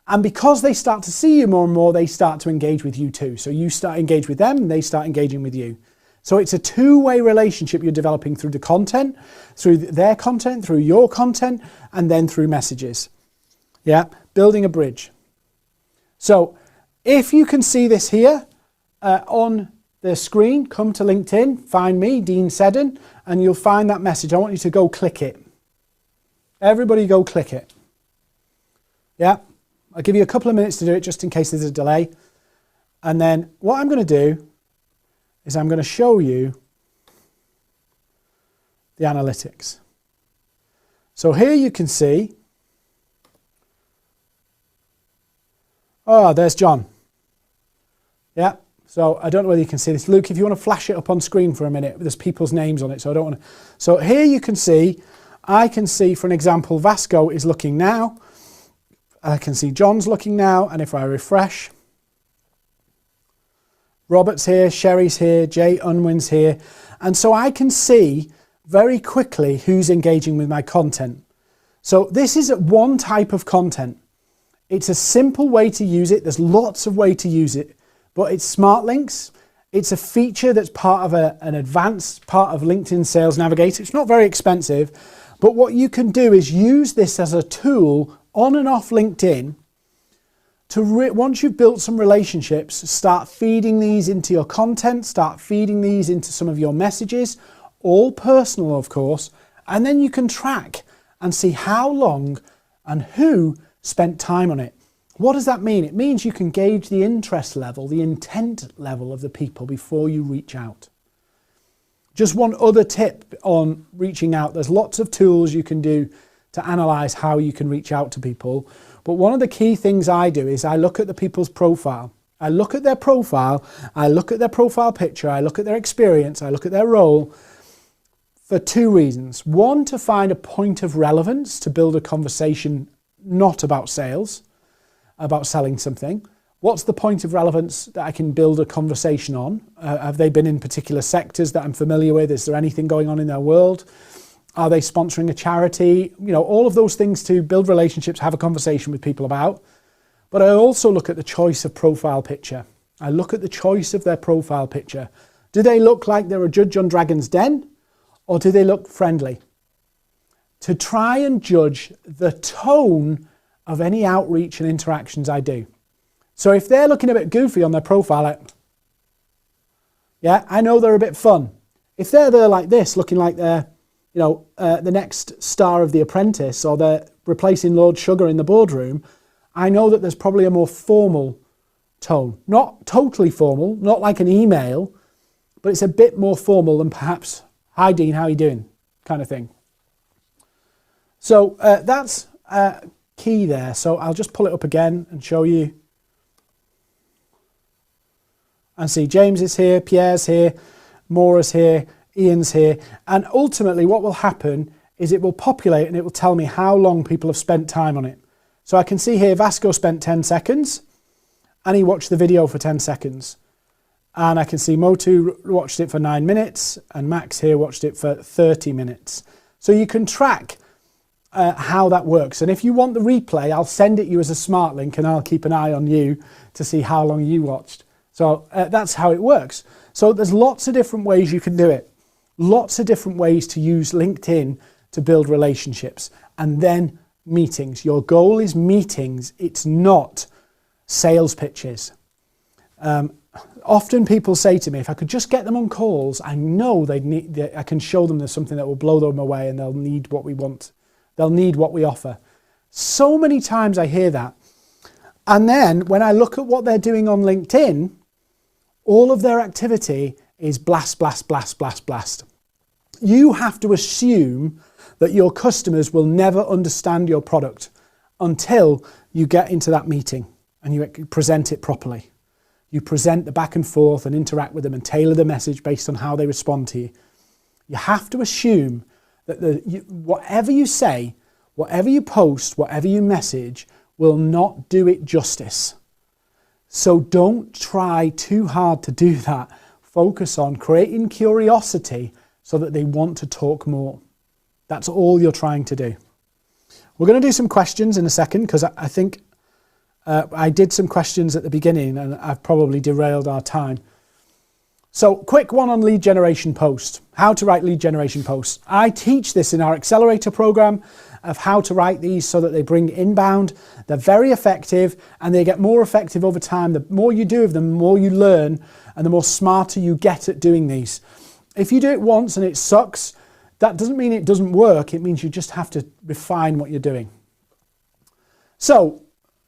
And because they start to see you more and more, they start to engage with you too. So you start engage with them and they start engaging with you. So it's a two-way relationship you're developing through the content, through their content, through your content, and then through messages. Yeah, building a bridge. So if you can see this here on the screen, come to LinkedIn, find me, Dean Seddon, and you'll find that message. I want you to go click it. Everybody go click it. Yeah, I'll give you a couple of minutes to do it just in case there's a delay. And then what I'm going to do is I'm going to show you the analytics. So here you can see, oh, there's John. Yeah, so I don't know whether you can see this. Luke, if you want to flash it up on screen for a minute, there's people's names on it, so I don't want to. So here you can see, I can see, for an example, Vasco is looking now. I can see John's looking now, and if I refresh, Robert's here, Sherry's here, Jay Unwin's here. And so I can see very quickly who's engaging with my content. So this is one type of content. It's a simple way to use it. There's lots of ways to use it, but it's smart links. It's a feature that's part of an advanced part of LinkedIn Sales Navigator. It's not very expensive, but what you can do is use this as a tool on and off LinkedIn to, once you've built some relationships, start feeding these into your content, start feeding these into some of your messages, all personal, of course, and then you can track and see how long and who spent time on it. What does that mean? It means you can gauge the interest level, the intent level of the people before you reach out. Just one other tip on reaching out. There's lots of tools you can do to analyze how you can reach out to people. But one of the key things I do is I look at the people's profile. I look at their profile, I look at their profile picture, I look at their experience, I look at their role for two reasons. One, to find a point of relevance to build a conversation not about sales, about selling something. What's the point of relevance that I can build a conversation on? Have they been in particular sectors that I'm familiar with? Is there anything going on in their world? Are they sponsoring a charity? You know, all of those things to build relationships, have a conversation with people about. But I also look at the choice of profile picture. I look at the choice of their profile picture. Do they look like they're a judge on Dragon's Den, or do they look friendly? To try and judge the tone of any outreach and interactions I do. So if they're looking a bit goofy on their profile, like, yeah, I know they're a bit fun. If they're there like this, looking like they're, you know, the next star of The Apprentice, or they're replacing Lord Sugar in the boardroom, I know that there's probably a more formal tone. Not totally formal, not like an email, but it's a bit more formal than perhaps, "Hi Dean, how are you doing?" kind of thing. So that's key there. So I'll just pull it up again and show you. And see, James is here, Pierre's here, Maura's here, Ian's here. And ultimately what will happen is it will populate and it will tell me how long people have spent time on it. So I can see here Vasco spent 10 seconds and he watched the video for 10 seconds. And I can see Motu watched it for 9 minutes and Max here watched it for 30 minutes. So you can track how that works. And if you want the replay, I'll send it you as a smart link and I'll keep an eye on you to see how long you watched. So that's how it works. So there's lots of different ways you can do it. Lots of different ways to use LinkedIn to build relationships. And then meetings. Your goal is meetings. It's not sales pitches. Often people say to me, if I could just get them on calls, I know I can show them there's something that will blow them away and they'll need what we want. They'll need what we offer. So many times I hear that. And then when I look at what they're doing on LinkedIn, all of their activity is blast, blast, blast, blast, blast. You have to assume that your customers will never understand your product until you get into that meeting and you present it properly. You present the back and forth and interact with them and tailor the message based on how they respond to you. You have to assume that whatever you say, whatever you post, whatever you message will not do it justice. So don't try too hard to do that. Focus on creating curiosity so that they want to talk more. That's all you're trying to do. We're going to do some questions in a second because I think I did some questions at the beginning and I've probably derailed our time. So quick one on lead generation post. How to write lead generation posts. I teach this in our accelerator program of how to write these so that they bring inbound. They're very effective and they get more effective over time. The more you do of them, the more you learn and the more smarter you get at doing these. If you do it once and it sucks, that doesn't mean it doesn't work. It means you just have to refine what you're doing. So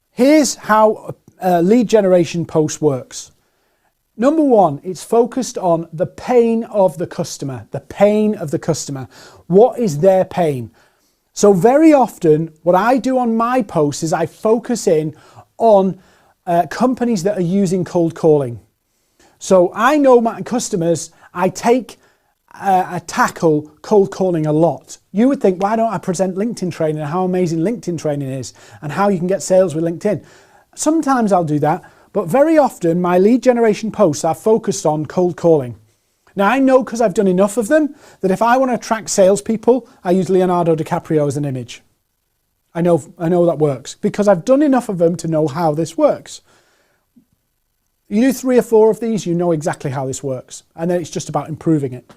here's how a lead generation post works. Number one, it's focused on the pain of the customer, the pain of the customer. What is their pain? So very often what I do on my posts is I focus in on companies that are using cold calling. So I know my customers, I tackle cold calling a lot. You would think, why don't I present LinkedIn training and how amazing LinkedIn training is and how you can get sales with LinkedIn? Sometimes I'll do that, but very often my lead generation posts are focused on cold calling. Now I know because I've done enough of them that if I want to attract salespeople, I use Leonardo DiCaprio as an image. I know that works because I've done enough of them to know how this works. You do 3 or 4 of these, you know exactly how this works. And then it's just about improving it.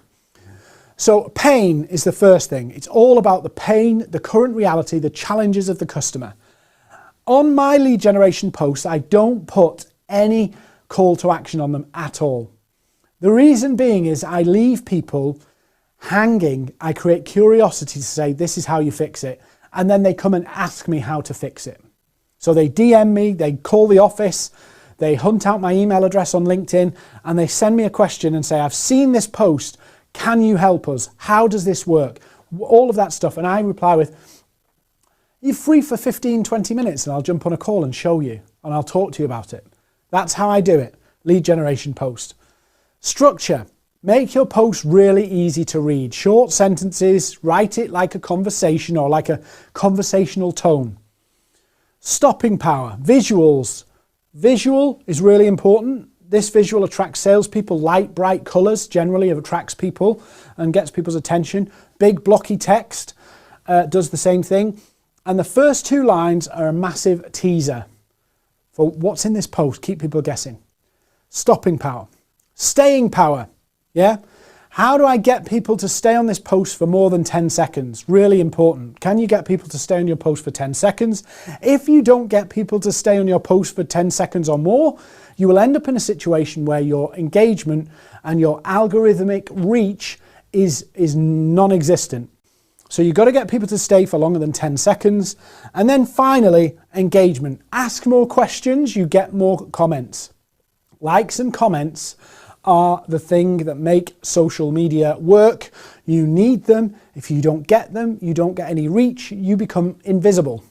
So pain is the first thing. It's all about the pain, the current reality, the challenges of the customer. On my lead generation posts, I don't put any call to action on them at all. The reason being is I leave people hanging. I create curiosity to say, this is how you fix it. And then they come and ask me how to fix it. So they DM me, they call the office, they hunt out my email address on LinkedIn, and they send me a question and say, I've seen this post, can you help us? How does this work? All of that stuff. And I reply with, you're free for 15, 20 minutes and I'll jump on a call and show you and I'll talk to you about it. That's how I do it. Lead generation post. Structure. Make your post really easy to read. Short sentences, write it like a conversation or like a conversational tone. Stopping power. Visuals. Visual is really important. This visual attracts salespeople. Light, bright colours generally attracts people and gets people's attention. Big blocky text does the same thing. And the first 2 lines are a massive teaser for what's in this post. Keep people guessing. Stopping power. Staying power. Yeah? How do I get people to stay on this post for more than 10 seconds? Really important. Can you get people to stay on your post for 10 seconds? If you don't get people to stay on your post for 10 seconds or more, you will end up in a situation where your engagement and your algorithmic reach is non-existent. So you've got to get people to stay for longer than 10 seconds. And then finally, engagement. Ask more questions, you get more comments. Likes and comments are the thing that make social media work. You need them. If you don't get them, you don't get any reach, you become invisible.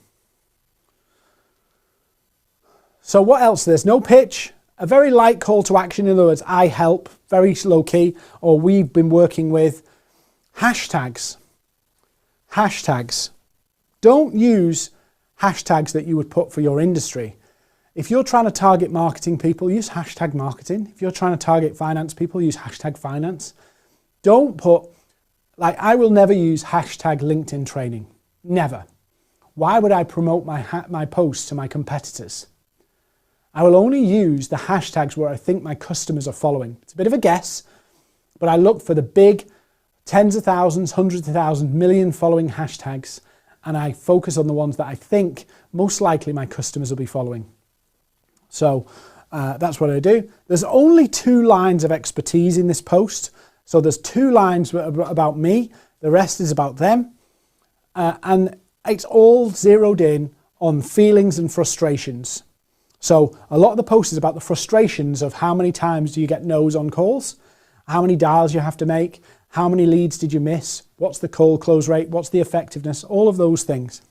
So what else? There's no pitch. A very light call to action. In other words, I help, very low key, or we've been working with hashtags. Hashtags. Don't use hashtags that you would put for your industry. If you're trying to target marketing people, use hashtag marketing. If you're trying to target finance people, use hashtag finance. Don't put, like, I will never use hashtag LinkedIn training. Never. Why would I promote my posts to my competitors? I will only use the hashtags where I think my customers are following. It's a bit of a guess, but I look for the big tens of thousands, hundreds of thousands, million following hashtags, and I focus on the ones that I think most likely my customers will be following. So that's what I do. There's only 2 lines of expertise in this post. So there's 2 lines about me. The rest is about them. And it's all zeroed in on feelings and frustrations. So a lot of the post is about the frustrations of how many times do you get no's on calls, how many dials you have to make, how many leads did you miss, what's the call close rate, what's the effectiveness, all of those things.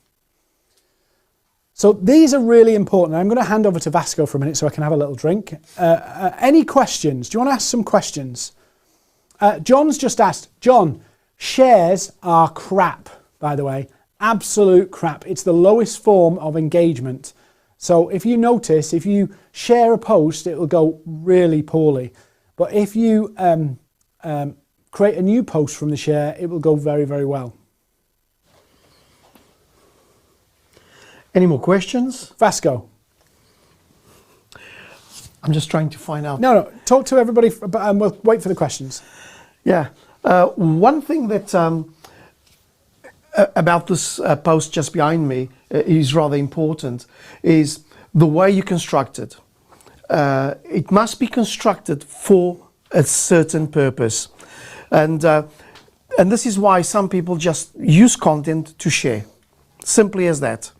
So these are really important. I'm going to hand over to Vasco for a minute so I can have a little drink. Any questions? Do you want to ask some questions? John's just asked. John, shares are crap, by the way. Absolute crap. It's the lowest form of engagement. So if you notice, if you share a post, it will go really poorly. But if you create a new post from the share, it will go very, very well. Any more questions? Vasco. I'm just trying to find out. No, talk to everybody, and we'll wait for the questions. Yeah. One thing that about this post just behind me is rather important is the way you construct it. It must be constructed for a certain purpose. And this is why some people just use content to share. Simply as that.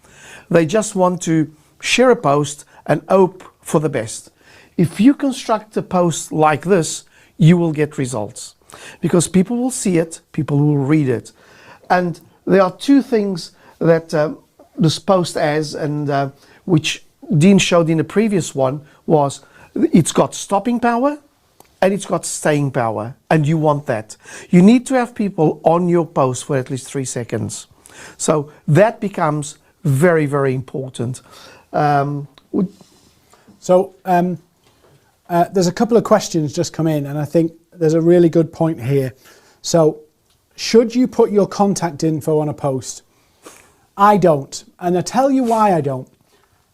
They just want to share a post and hope for the best. If you construct a post like this, you will get results. Because people will see it, people will read it. And there are 2 things that this post has, and which Dean showed in the previous one, was it's got stopping power and it's got staying power. And you want that. You need to have people on your post for at least 3 seconds. So that becomes very, very important. There's a couple of questions just come in, and I think there's a really good point here. So, should you put your contact info on a post? I don't, and I'll tell you why I don't.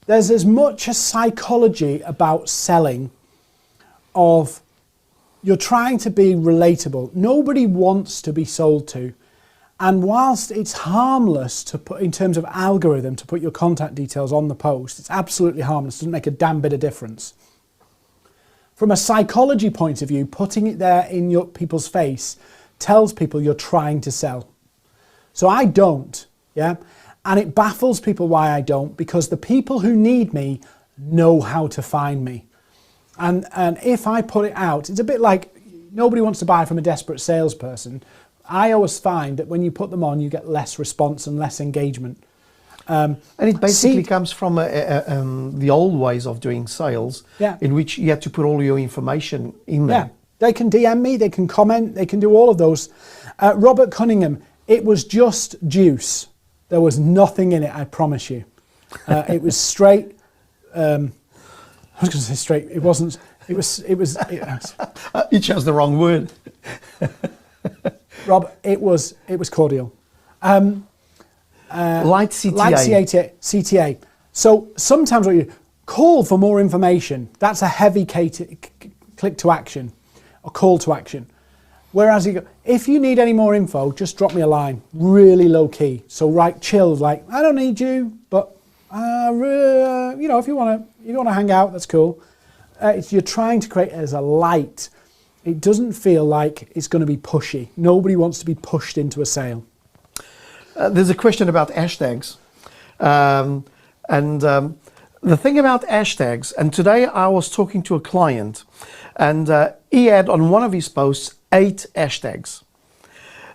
There's as much a psychology about selling of you're trying to be relatable. Nobody wants to be sold to. And whilst it's harmless to put, in terms of algorithm, to put your contact details on the post, it's absolutely harmless, it doesn't make a damn bit of difference. From a psychology point of view, putting it there in your people's face tells people you're trying to sell. So I don't, yeah? And it baffles people why I don't, because the people who need me know how to find me. And if I put it out, it's a bit like nobody wants to buy from a desperate salesperson. I always find that when you put them on, you get less response and less engagement. And it basically comes from the old ways of doing sales, in which you had to put all your information in there. Yeah, they can DM me, they can comment, they can do all of those. Robert Cunningham, it was just juice. There was nothing in it, I promise you. It was straight. I was going to say straight. It wasn't. It was. You chose the wrong word. Rob, it was cordial. Light CTA. Light CTA. So sometimes what you call for more information, that's a heavy click to action, a call to action. Whereas if you need any more info, just drop me a line, really low key. So chilled, like, I don't need you, but if you want to hang out, that's cool. You're trying to create it as a light. It doesn't feel like it's going to be pushy. Nobody wants to be pushed into a sale. There's a question about hashtags. The thing about hashtags, and today I was talking to a client, and he had on one of his posts 8 hashtags.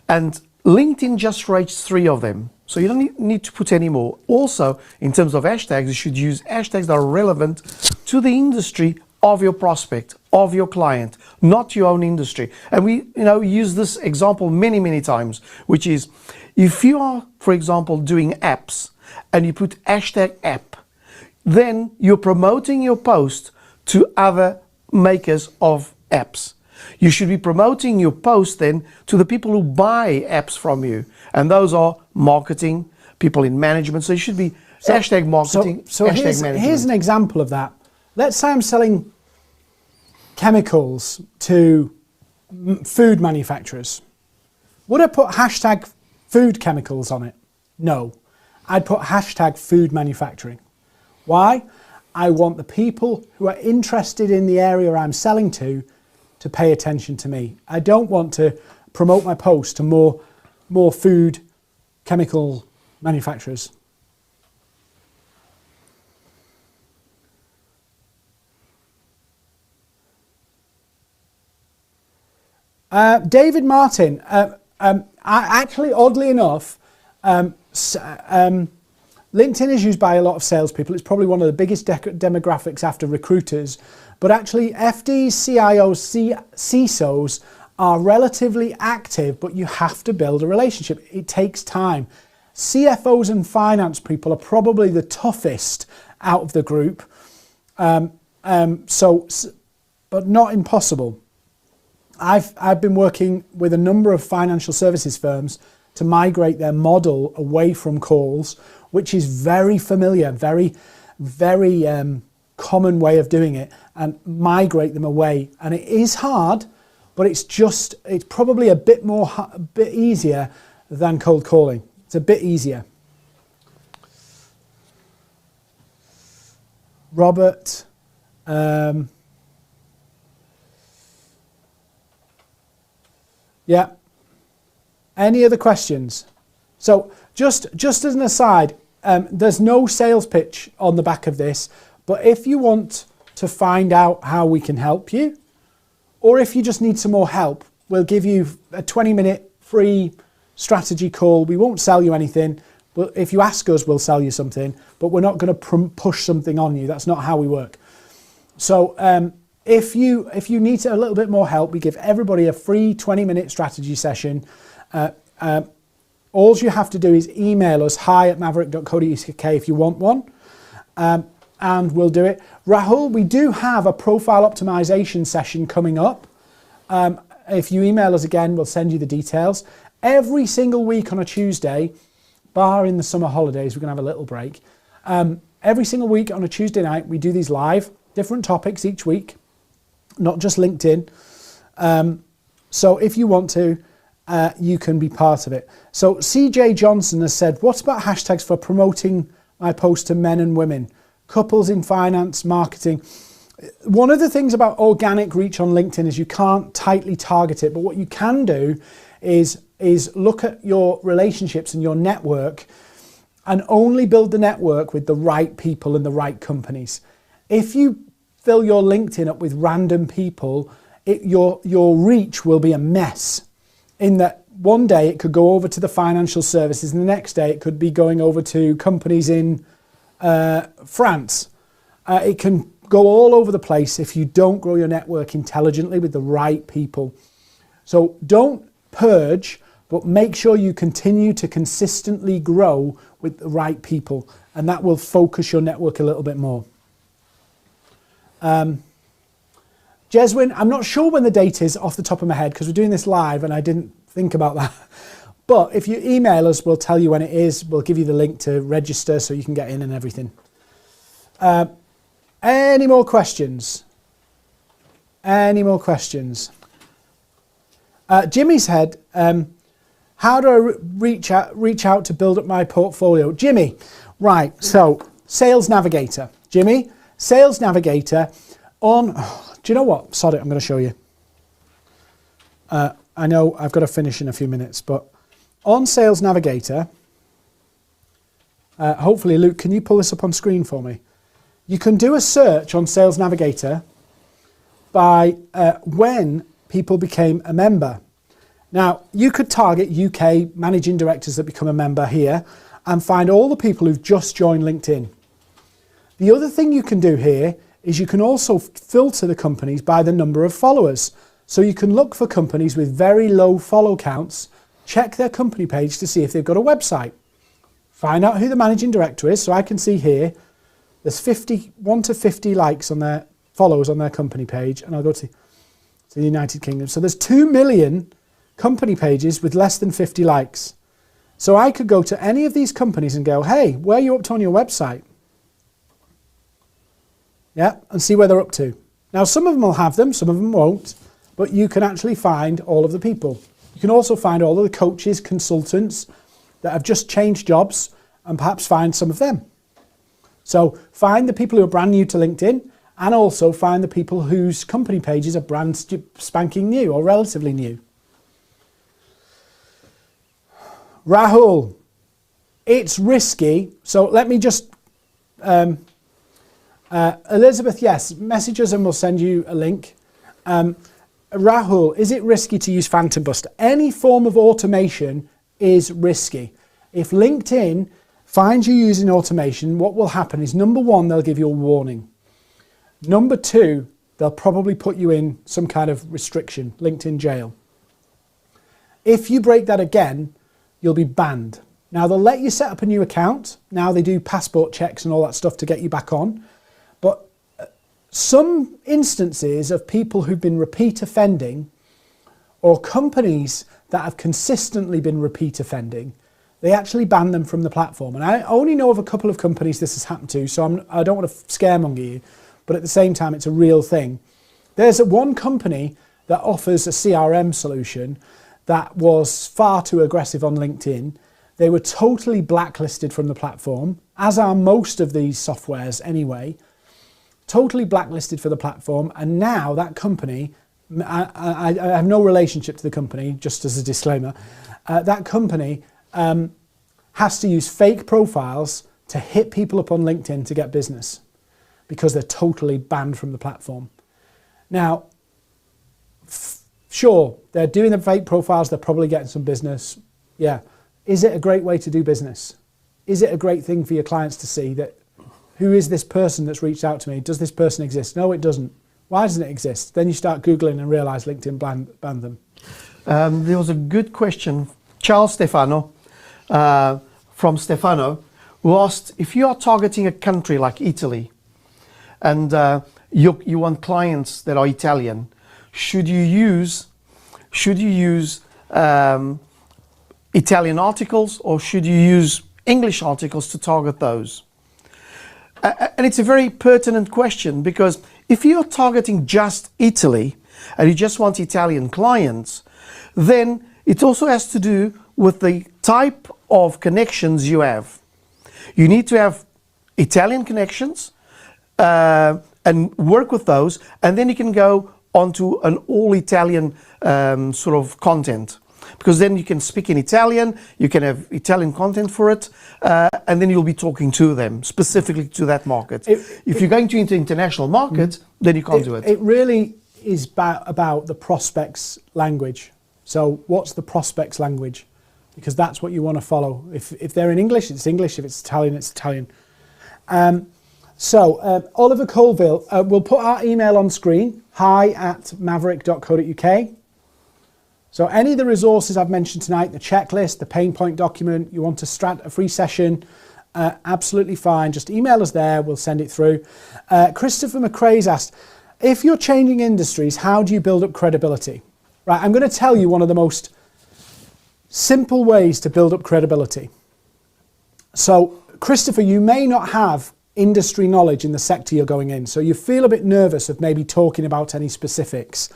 And LinkedIn just rates 3 of them. So you don't need to put any more. Also, in terms of hashtags, you should use hashtags that are relevant to the industry of your prospect, of your client, not your own industry. And we use this example many, many times, which is if you are, for example, doing apps and you put hashtag app, then you're promoting your post to other makers of apps. You should be promoting your post then to the people who buy apps from you. And those are marketing, people in management. So you should be hashtag marketing, hashtag management. Here's an example of that. Let's say I'm selling chemicals to food manufacturers. Would I put hashtag food chemicals on it? No. I'd put hashtag food manufacturing. Why? I want the people who are interested in the area I'm selling to pay attention to me. I don't want to promote my post to more food chemical manufacturers. David Martin, actually, oddly enough, LinkedIn is used by a lot of salespeople. It's probably one of the biggest demographics after recruiters. But actually, FDs, CIOs, CISOs are relatively active, but you have to build a relationship. It takes time. CFOs and finance people are probably the toughest out of the group, but not impossible. I've been working with a number of financial services firms to migrate their model away from calls, which is very familiar, very common way of doing it, and migrate them away. And it is hard, but it's probably a bit easier than cold calling. It's a bit easier. Robert, yeah. Any other questions? So just as an aside, there's no sales pitch on the back of this, but if you want to find out how we can help you, or if you just need some more help, we'll give you a 20-minute free strategy call. We won't sell you anything, but if you ask us, we'll sell you something, but we're not going to push something on you. That's not how we work. So if you need a little bit more help, we give everybody a free 20-minute strategy session. All you have to do is email us hi@maverick.co.uk if you want one, and we'll do it. Rahul, we do have a profile optimization session coming up. If you email us again, we'll send you the details. Every single week on a Tuesday, bar in the summer holidays, we're going to have a little break. Every single week on a Tuesday night, we do these live, different topics each week, not just LinkedIn. So if you want to, you can be part of it. So CJ Johnson has said, what about hashtags for promoting my post to men and women, couples in finance, marketing? One of the things about organic reach on LinkedIn is you can't tightly target it, but what you can do is look at your relationships and your network and only build the network with the right people and the right companies. If you fill your LinkedIn up with random people, your reach will be a mess, in that one day it could go over to the financial services and the next day it could be going over to companies in France. It can go all over the place if you don't grow your network intelligently with the right people. So don't purge, but make sure you continue to consistently grow with the right people, and that will focus your network a little bit more. Jeswin, I'm not sure when the date is off the top of my head because we're doing this live and I didn't think about that. But if you email us, we'll tell you when it is. We'll give you the link to register so you can get in and everything. Any more questions? Any more questions? Jimmy said, how do I reach out to build up my portfolio? Jimmy, right, so Sales Navigator. Jimmy, Sales Navigator on, do you know what? Sod it, I'm going to show you. I know I've got to finish in a few minutes, but on Sales Navigator, hopefully, Luke, can you pull this up on screen for me? You can do a search on Sales Navigator by when people became a member. Now, you could target UK managing directors that become a member here and find all the people who've just joined LinkedIn. The other thing you can do here is you can also filter the companies by the number of followers. So you can look for companies with very low follow counts, check their company page to see if they've got a website. Find out who the managing director is. So I can see here, there's 1 to 50 likes on their followers on their company page, and I'll go to the United Kingdom. So there's 2 million company pages with less than 50 likes. So I could go to any of these companies and go, hey, where are you up to on your website? Yeah, and see where they're up to. Now, some of them will have them, some of them won't, but you can actually find all of the people. You can also find all of the coaches, consultants that have just changed jobs and perhaps find some of them. So find the people who are brand new to LinkedIn and also find the people whose company pages are brand spanking new or relatively new. Rahul, it's risky. So let me just, Elizabeth, yes, message us and we'll send you a link. Rahul, is it risky to use Phantom Buster? Any form of automation is risky. If LinkedIn finds you using automation, what will happen is, number one, they'll give you a warning. Number two, they'll probably put you in some kind of restriction, LinkedIn jail. If you break that again, you'll be banned. Now, they'll let you set up a new account. Now they do passport checks and all that stuff to get you back on. But some instances of people who've been repeat offending, or companies that have consistently been repeat offending, they actually ban them from the platform. And I only know of a couple of companies this has happened to, so I don't want to scaremonger you, but at the same time, it's a real thing. There's one company that offers a CRM solution that was far too aggressive on LinkedIn. They were totally blacklisted from the platform, as are most of these softwares anyway, totally blacklisted for the platform. And now that company, I have no relationship to the company, just as a disclaimer, that company has to use fake profiles to hit people up on LinkedIn to get business because they're totally banned from the platform. Now, sure, they're doing the fake profiles, they're probably getting some business. Yeah. Is it a great way to do business? Is it a great thing for your clients to see that, who is this person that's reached out to me? Does this person exist? No, it doesn't. Why doesn't it exist? Then you start Googling and realize LinkedIn banned them. There was a good question. Charles Stefano, from Stefano, who asked, if you are targeting a country like Italy and you want clients that are Italian, should you use Italian articles or should you use English articles to target those? And it's a very pertinent question, because if you're targeting just Italy and you just want Italian clients, then it also has to do with the type of connections you have. You need to have Italian connections and work with those, and then you can go onto an all Italian sort of content. because then you can speak in Italian, you can have Italian content for it, and then you'll be talking to them specifically to that market. If you're going to into international market, then you can't do it. It really is about the prospect's language. So what's the prospect's language? Because that's what you want to follow. If they're in English, it's English. If it's Italian, it's Italian. Oliver Colville, we'll put our email on screen, hi@maverick.co.uk. So any of the resources I've mentioned tonight, the checklist, the pain point document, you want to start a free session, absolutely fine. Just email us there, we'll send it through. Christopher McRae's asked, if you're changing industries, how do you build up credibility? Right, I'm going to tell you one of the most simple ways to build up credibility. So, Christopher, you may not have industry knowledge in the sector you're going in, so you feel a bit nervous of maybe talking about any specifics.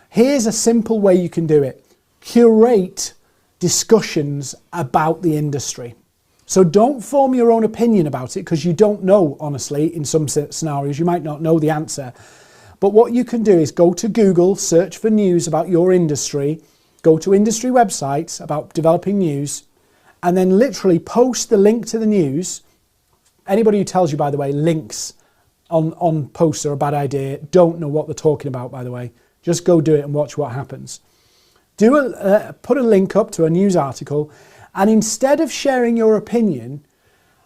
Here's a simple way you can do it. Curate discussions about the industry. So don't form your own opinion about it, because you don't know, honestly, in some scenarios, you might not know the answer. But what you can do is go to Google, search for news about your industry, go to industry websites about developing news, and then literally post the link to the news. Anybody who tells you, by the way, links on posts are a bad idea, don't know what they're talking about, by the way. Just go do it and watch what happens. Put a link up to a news article, and instead of sharing your opinion,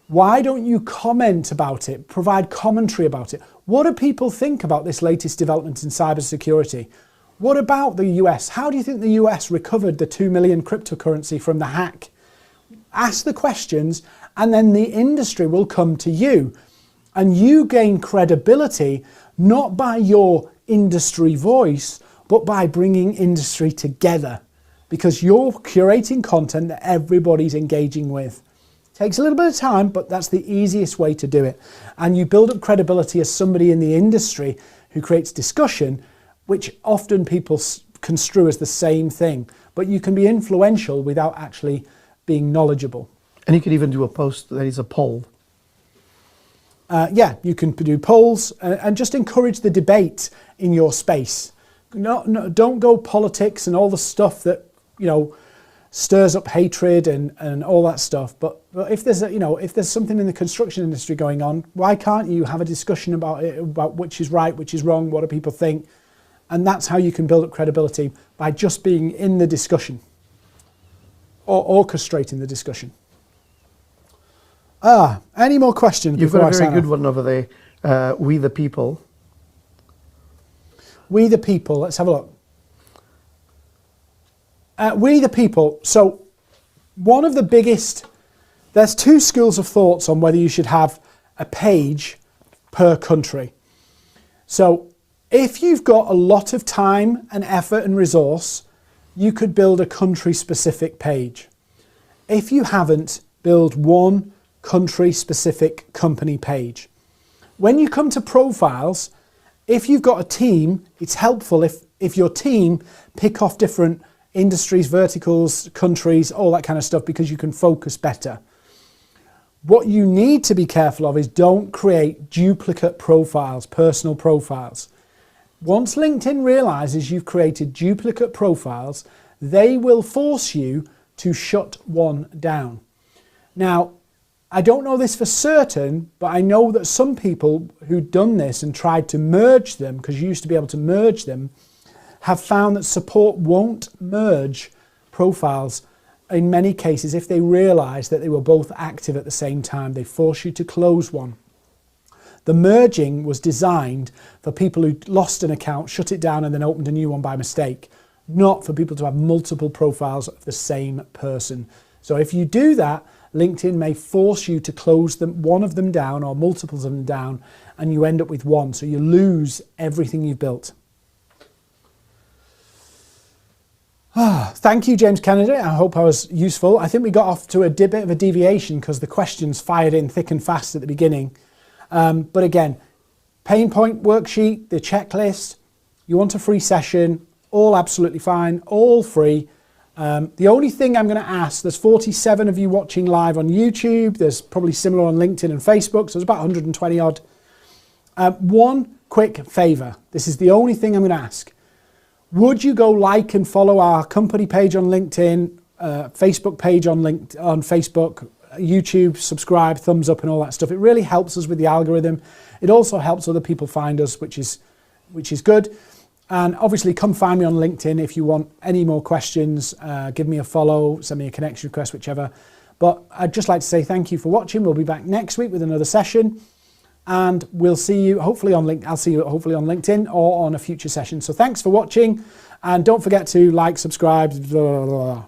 why don't you comment about it, provide commentary about it? What do people think about this latest development in cybersecurity? What about the US? How do you think the US recovered the 2 million cryptocurrency from the hack? Ask the questions, and then the industry will come to you. And you gain credibility not by your industry voice, but by bringing industry together, because you're curating content that everybody's engaging with. Takes a little bit of time, but that's the easiest way to do it. And you build up credibility as somebody in the industry who creates discussion, which often people construe as the same thing. But you can be influential without actually being knowledgeable. And you can even do a post that is a poll. Yeah, you can do polls and just encourage the debate in your space. No, don't go politics and all the stuff that, stirs up hatred and all that stuff. But if there's if there's something in the construction industry going on, why can't you have a discussion about it, about which is right, which is wrong, what do people think? And that's how you can build up credibility, by just being in the discussion or orchestrating the discussion. Any more questions? You've got a very good one over there. We the people. We the people. Let's have a look. We the people. So one of the biggest, there's two schools of thoughts on whether you should have a page per country. So if you've got a lot of time and effort and resource, you could build a country specific page. If you haven't, build one country specific company page. When you come to profiles, if you've got a team, it's helpful if your team pick off different industries, verticals, countries, all that kind of stuff, because you can focus better. What you need to be careful of is don't create duplicate profiles, personal profiles. Once LinkedIn realizes you've created duplicate profiles, they will force you to shut one down. Now, I don't know this for certain, but I know that some people who've done this and tried to merge them, because you used to be able to merge them, have found that support won't merge profiles in many cases if they realize that they were both active at the same time. They force you to close one. The merging was designed for people who lost an account, shut it down, and then opened a new one by mistake, not for people to have multiple profiles of the same person. So if you do that, LinkedIn may force you to close one of them down or multiples of them down, and you end up with one. So you lose everything you've built. Thank you, James Kennedy. I hope I was useful. I think we got off to a bit of a deviation because the questions fired in thick and fast at the beginning. But again, pain point worksheet, the checklist, you want a free session, all absolutely fine, all free. The only thing I'm going to ask, there's 47 of you watching live on YouTube, there's probably similar on LinkedIn and Facebook, so there's about 120 odd. One quick favour, this is the only thing I'm going to ask. Would you go like and follow our company page on LinkedIn, Facebook page on Facebook, YouTube, subscribe, thumbs up and all that stuff. It really helps us with the algorithm. It also helps other people find us, which is good. And obviously come find me on LinkedIn if you want any more questions. Give me a follow, send me a connection request, whichever. But I'd just like to say thank you for watching. We'll be back next week with another session. And we'll see you hopefully on I'll see you hopefully on LinkedIn or on a future session. So thanks for watching. And don't forget to like, subscribe, blah, blah, blah.